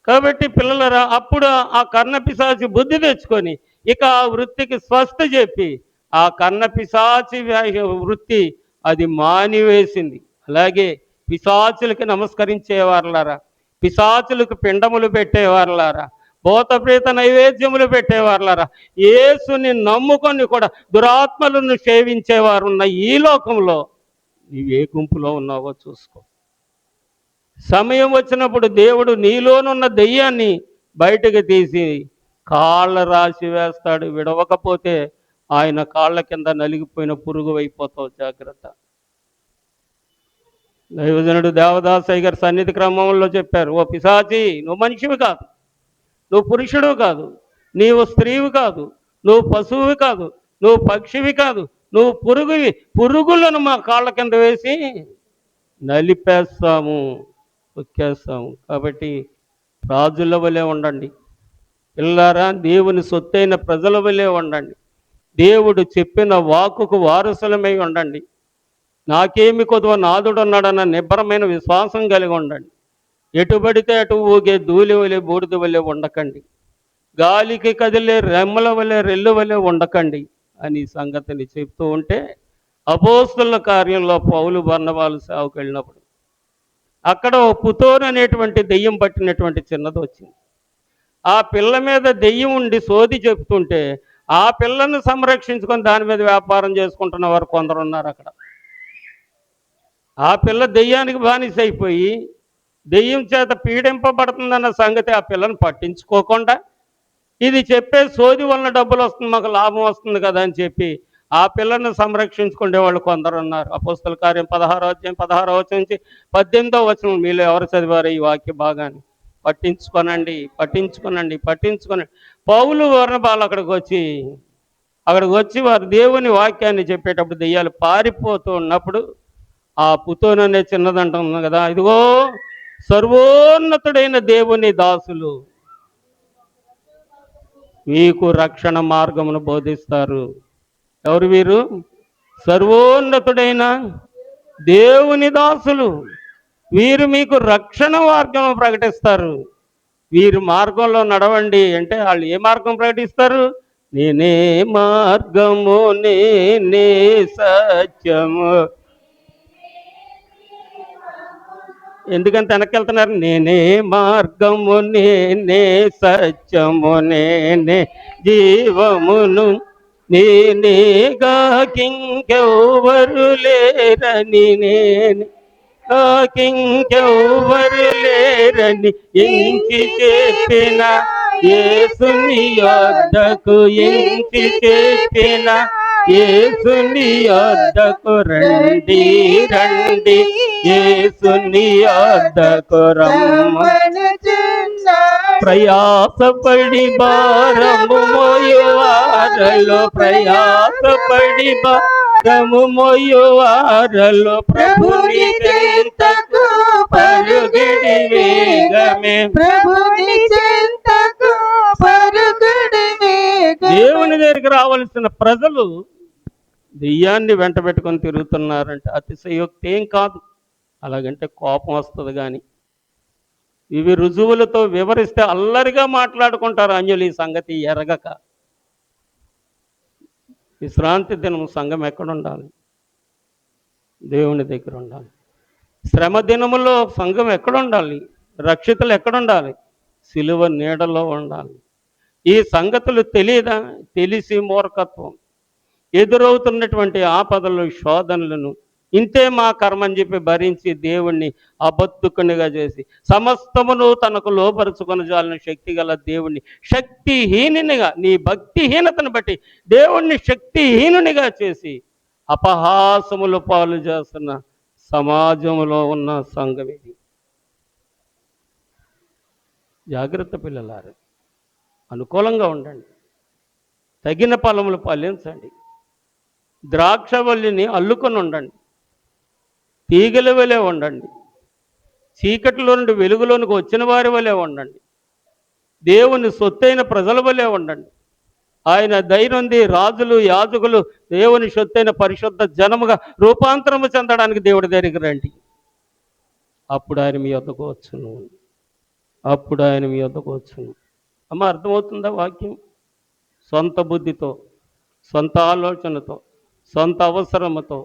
కాబట్టి పిల్లలరా, అప్పుడు ఆ కర్ణపిశాచి బుద్ధి తెచ్చుకొని ఇక ఆ వృత్తికి స్వస్థ చెప్పి ఆ కర్ణపిశాచి వృత్తి అది మానివేసింది. అలాగే పిశాచులకి నమస్కరించేవారులారా, పిశాచులకు పిండములు పెట్టేవారులారా, భూతప్రేత నైవేద్యములు పెట్టేవారులారా, యేసుని నమ్ముకొని కూడా దురాత్మలను సేవించేవారు ఉన్న ఈ లోకంలో నీవే గుంపులో ఉన్నావో చూసుకో. సమయం వచ్చినప్పుడు దేవుడు నీలోనున్న దెయ్యాన్ని బయటకు తీసి కాళ్ళ రాసి వేస్తాడు. విడవకపోతే ఆయన కాళ్ళ కింద నలిగిపోయిన పురుగు అయిపోతావు, జాగ్రత్త. దైవజనుడు దేవదాసయ్య గారి సన్నిధి క్రమంలో చెప్పారు, ఓ పిశాచి, నువ్వు మనిషివి కాదు, నువ్వు పురుషుడు కాదు, నీవు స్త్రీవి కాదు, నువ్వు పశువువి కాదు, నువ్వు పక్షివి కాదు, నువ్వు పురుగువి. పురుగులను మా కాళ్ళ కింద వేసి నలిపేస్తాము, తొక్కేస్తాము. కాబట్టి రాజుల వలె ఉండండి పిల్లారా, దేవుని సొత్తైన ప్రజల వలె ఉండండి, దేవుడు చెప్పిన వాక్కుకు వారసులమై ఉండండి. నాకేమి కొద్దువ నాదుడున్నాడన్న నిబ్బరమైన విశ్వాసం కలిగి ఉండండి. ఎటుబడితే అటు ఊగే ధూళి వలె బూడిద వలె ఉండకండి, గాలికి కదిలే రెమ్మల వలె రెల్లు వలె ఉండకండి అని సంగతిని చెప్తూ ఉంటే, అపోస్తుల కార్యంలో పౌలు బర్నబాలు సేవకు వెళ్ళినప్పుడు అక్కడ ఓ పుతోను అనేటువంటి దెయ్యం పట్టినటువంటి చిన్నది వచ్చింది. ఆ పిల్ల మీద దెయ్యం ఉండి సోది చెప్తుంటే ఆ పిల్లను సంరక్షించుకొని దాని మీద వ్యాపారం చేసుకుంటున్న వారు కొందరు ఉన్నారు అక్కడ. ఆ పిల్ల దెయ్యానికి బానిస అయిపోయి దెయ్యం చేత పీడింపబడుతుందన్న సంగతి ఆ పిల్లను పట్టించుకోకుండా, ఇది చెప్పే సోది వలన డబ్బులు వస్తుంది, మాకు లాభం వస్తుంది కదా అని చెప్పి ఆ పిల్లను సంరక్షించుకునే వాళ్ళు కొందరు ఉన్నారు. అపోస్తల కార్యం 16వ అధ్యాయం 16వ వచనం నుంచి 18వ వచనం మీలో ఎవరు చదివారు ఈ వాక్య భాగాన్ని? పట్టించుకోనండి, పట్టించుకోనండి, పట్టించుకోనండి. పౌలు బర్నబాలు అక్కడికి వచ్చి వారు దేవుని వాక్యాన్ని చెప్పేటప్పుడు దెయ్యాలు పారిపోతూ ఉన్నప్పుడు ఆ పుతోను అనే చిన్నదంటుంది కదా, ఇదిగో సర్వోన్నతుడైన దేవుని దాసులు మీకు రక్షణ మార్గమును బోధిస్తారు. ఎవరు వీరు? సర్వోన్నతుడైన దేవుని దాసులు. వీరు మీకు రక్షణ మార్గం ప్రకటిస్తారు. వీరు మార్గంలో నడవండి అంటే వాళ్ళు ఏ మార్గం ప్రకటిస్తారు? నేనే మార్గము, నేనే సత్యము. ఎందుకంటే వెనక్కి నేనే మార్గము, నేనే సత్యము, నేనే జీవమును, నేనేగా కింకెవ్వరు లేరని, నేనే కింకెవ్వరు లేరని ఎంచి చెప్పిన యేసుని యొద్దకు, ఎంచి చెప్పిన యేసుని యొద్దకు రండి, రండి, యేసుని యొద్దకు రమ్మనుచున్నాడు. ప్రయాసపడి భారము మోయువారలో, ప్రయాసపడి భారము మోయువారలో ప్రభుని చెంతకు పరుగడి వేగమే, ప్రభుని చెంతకు పరుగడి వేగమే. దేవుని దగ్గరికి రావాల్సిన ప్రజలు దెయ్యాన్ని వెంట పెట్టుకొని తిరుగుతున్నారంటే అతిశయోక్తి ఏం కాదు. అలాగంటే కోపం వస్తుంది. కానీ ఇవి రుజువులతో వివరిస్తే అల్లరిగా మాట్లాడుకుంటారు అన్యులు ఈ సంగతి ఎరగక. విశ్రాంతి దినం సంఘం ఎక్కడ ఉండాలి? దేవుని దగ్గర ఉండాలి. శ్రమ దినములో సంఘం ఎక్కడ ఉండాలి? రక్షితులు ఎక్కడ ఉండాలి? సిలువ నీడలో ఉండాలి. ఈ సంగతులు తెలియదా? తెలిసి మూర్ఖత్వం, ఎదురవుతున్నటువంటి ఆపదలు, శోధనలను ఇంతే మా కర్మ అని చెప్పి భరించి దేవుణ్ణి అబద్ధకునిగా చేసి సమస్తమును తనకు లోపరుచుకొని జాలిన శక్తి గల దేవుణ్ణి శక్తిహీనునిగా, నీ భక్తిహీనతను బట్టి దేవుణ్ణి శక్తిహీనునిగా చేసి అపహాసములు పాలు చేస్తున్న సమాజంలో ఉన్న సంఘం ఇది. జాగ్రత్త పిల్లలారు, అనుకూలంగా ఉండండి. తగిన ఫలములు ఫలించండి. ద్రాక్షవల్లిని అల్లుకొని ఉండండి. తీగల వలె ఉండండి. చీకటిలో నుండి వెలుగులోనికి వచ్చిన వారి వలె ఉండండి. దేవుని సొత్తైన ప్రజల వలె ఉండండి. ఆయన దైనంది రాజులు యాజకులు దేవుని సొత్తైన పరిశుద్ధ జనముగా రూపాంతరము చెందడానికి దేవుడి దగ్గరికి రండి. అప్పుడు ఆయన మీ వద్దకు వచ్చును. అప్పుడు ఆయన మీ వద్దకు వచ్చును. అమ్మ, అర్థమవుతుందా వాక్యం? సొంత బుద్ధితో, సొంత ఆలోచనతో, సొంత అవసరముతో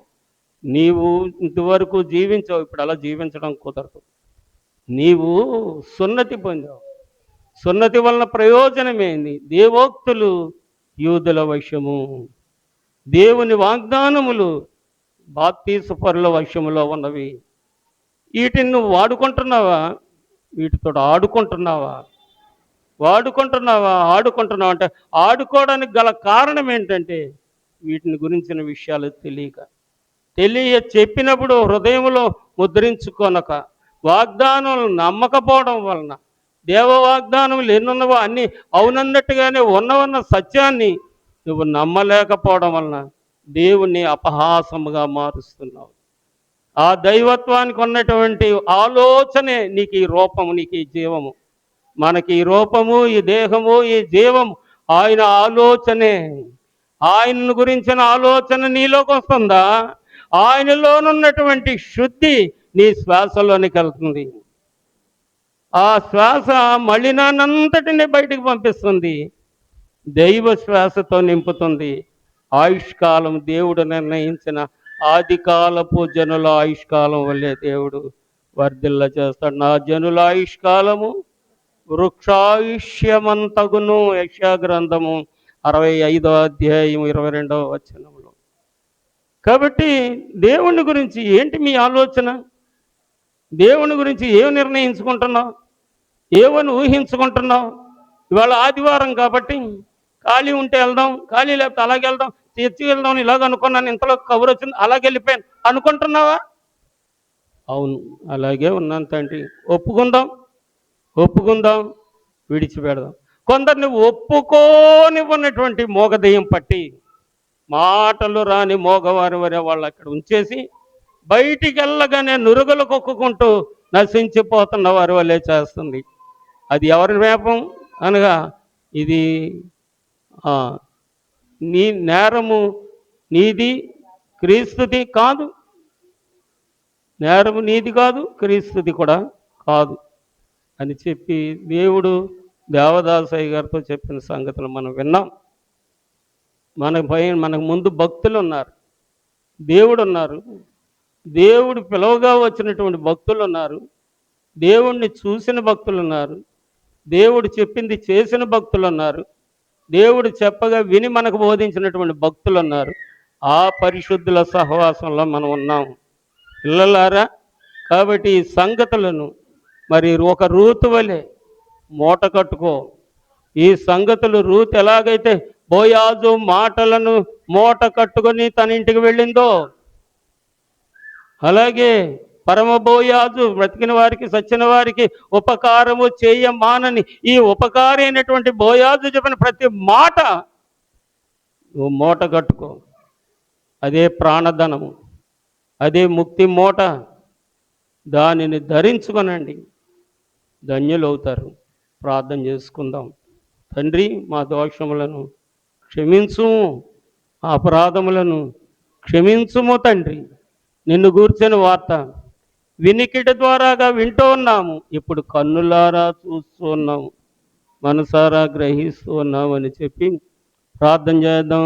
నీవు ఇంతవరకు జీవించావు. ఇప్పుడు అలా జీవించడం కుదరదు. నీవు సున్నతి పొందావు. సున్నతి వలన ప్రయోజనమేంది? దేవోక్తులు యూదుల వశము, దేవుని వాగ్దానములు బాప్తీసు పరుల వశములో ఉన్నవి. వీటిని నువ్వు వాడుకుంటున్నావా? వీటితో ఆడుకుంటున్నావా? ఆడుకుంటున్నావా అంటే ఆడుకోవడానికి గల కారణం ఏంటంటే వీటిని గురించిన విషయాలు చెప్పినప్పుడు హృదయంలో ముద్రించుకొనక, వాగ్దానాలు నమ్మకపోవడం వలన, దేవ వాగ్దానములు ఎన్నున్నవో అన్నీ అవునన్నట్టుగానే ఉన్నవన్న సత్యాన్ని నువ్వు నమ్మలేకపోవడం వలన దేవుణ్ణి అపహాసముగా మారుస్తున్నావు. ఆ దైవత్వానికి ఉన్నటువంటి ఆలోచనే నీకు ఈ రూపము, నీకు ఈ జీవము. మనకి ఈ రూపము, ఈ దేహము, ఈ జీవము ఆయన ఆలోచనే. ఆయనను గురించిన ఆలోచన నీలోకి వస్తుందా? ఆయనలోనున్నటువంటి శుద్ధి నీ శ్వాసలోనికి వెళ్తుంది. ఆ శ్వాస మలినానంతటిని బయటికి పంపిస్తుంది. దైవ శ్వాసతో నింపుతుంది. ఆయుష్కాలం దేవుడు నిర్ణయించిన ఆదికాలపు జనుల ఆయుష్కాలం వల్లే దేవుడు వర్ధిల్ల చేస్తాడు. నా జనుల ఆయుష్కాలము వృక్షాయుష్యమంతగును. యెషయా గ్రంథము 65వ అధ్యాయం 22వ వచనంలో. కాబట్టి దేవుని గురించి ఏంటి మీ ఆలోచన? దేవుని గురించి ఏమి నిర్ణయించుకుంటున్నావు? ఏమని ఊహించుకుంటున్నావు? ఇవాళ ఆదివారం కాబట్టి ఖాళీ ఉంటే వెళ్దాం, ఖాళీ లేకపోతే అలాగే వెళ్దాం, చర్చికి వెళ్దాం ఇలాగ అనుకున్నాను, ఇంతలో కబురు వచ్చింది అలాగే వెళ్ళిపోయాను అనుకుంటున్నావా? అవును, అలాగే ఉన్నాను తండ్రి. ఒప్పుకుందాం, విడిచిపెడదాం. కొందరిని ఒప్పుకోనివ్వనటువంటి మోగదెయ్యం పట్టి మాటలు రాని మోగవారి వరే వాళ్ళు అక్కడ ఉంచేసి బయటికి వెళ్ళగానే నురుగులు కొక్కుకుంటూ నశించిపోతున్న వారి వల్లే చేస్తుంది. అది ఎవరి వేపం అనగా ఇది నీ నేరము నీది, క్రీస్తుది కాదు. నేరము నీది కాదు, క్రీస్తుది కూడా కాదు అని చెప్పి దేవుడు దేవదాసయ్య గారితో చెప్పిన సంగతులు మనం విన్నాం. మనకు ముందు భక్తులు ఉన్నారు, దేవుడు ఉన్నారు, దేవుడు పిలవగా వచ్చినటువంటి భక్తులు ఉన్నారు, దేవుణ్ణి చూసిన భక్తులు ఉన్నారు, దేవుడు చెప్పింది చేసిన భక్తులు ఉన్నారు, దేవుడు చెప్పగా విని మనకు బోధించినటువంటి భక్తులు ఉన్నారు. ఆ పరిశుద్ధుల సహవాసంలో మనం ఉన్నాం పిల్లలారా. కాబట్టి ఈ సంగతులను మరి ఒక రూతు వలె మూట కట్టుకో. ఈ సంగతులు రూతు ఎలాగైతే బోయాజు మాటలను మూట కట్టుకొని తన ఇంటికి వెళ్ళిందో, అలాగే పరమ బోయాజు బ్రతికిన వారికి సచ్చిన వారికి ఉపకారము చేయమానని ఈ ఉపకారి అయినటువంటి బోయాజు చెప్పిన ప్రతి మాట నువ్వు మూట కట్టుకో. అదే ప్రాణధనము, అదే ముక్తి మూట. దానిని ధరించుకొనండి, ధన్యులవుతారు. ప్రార్థన చేసుకుందాం. తండ్రి, మా దోషములను క్షమించుము, అపరాధములను క్షమించుము తండ్రి. నిన్ను గూర్చిన వార్త వినికిడి ద్వారాగా వింటూ ఉన్నాము, ఇప్పుడు కన్నులారా చూస్తూ ఉన్నాము, మనసారా గ్రహిస్తూ ఉన్నాము అని చెప్పి ప్రార్థన చేద్దాం.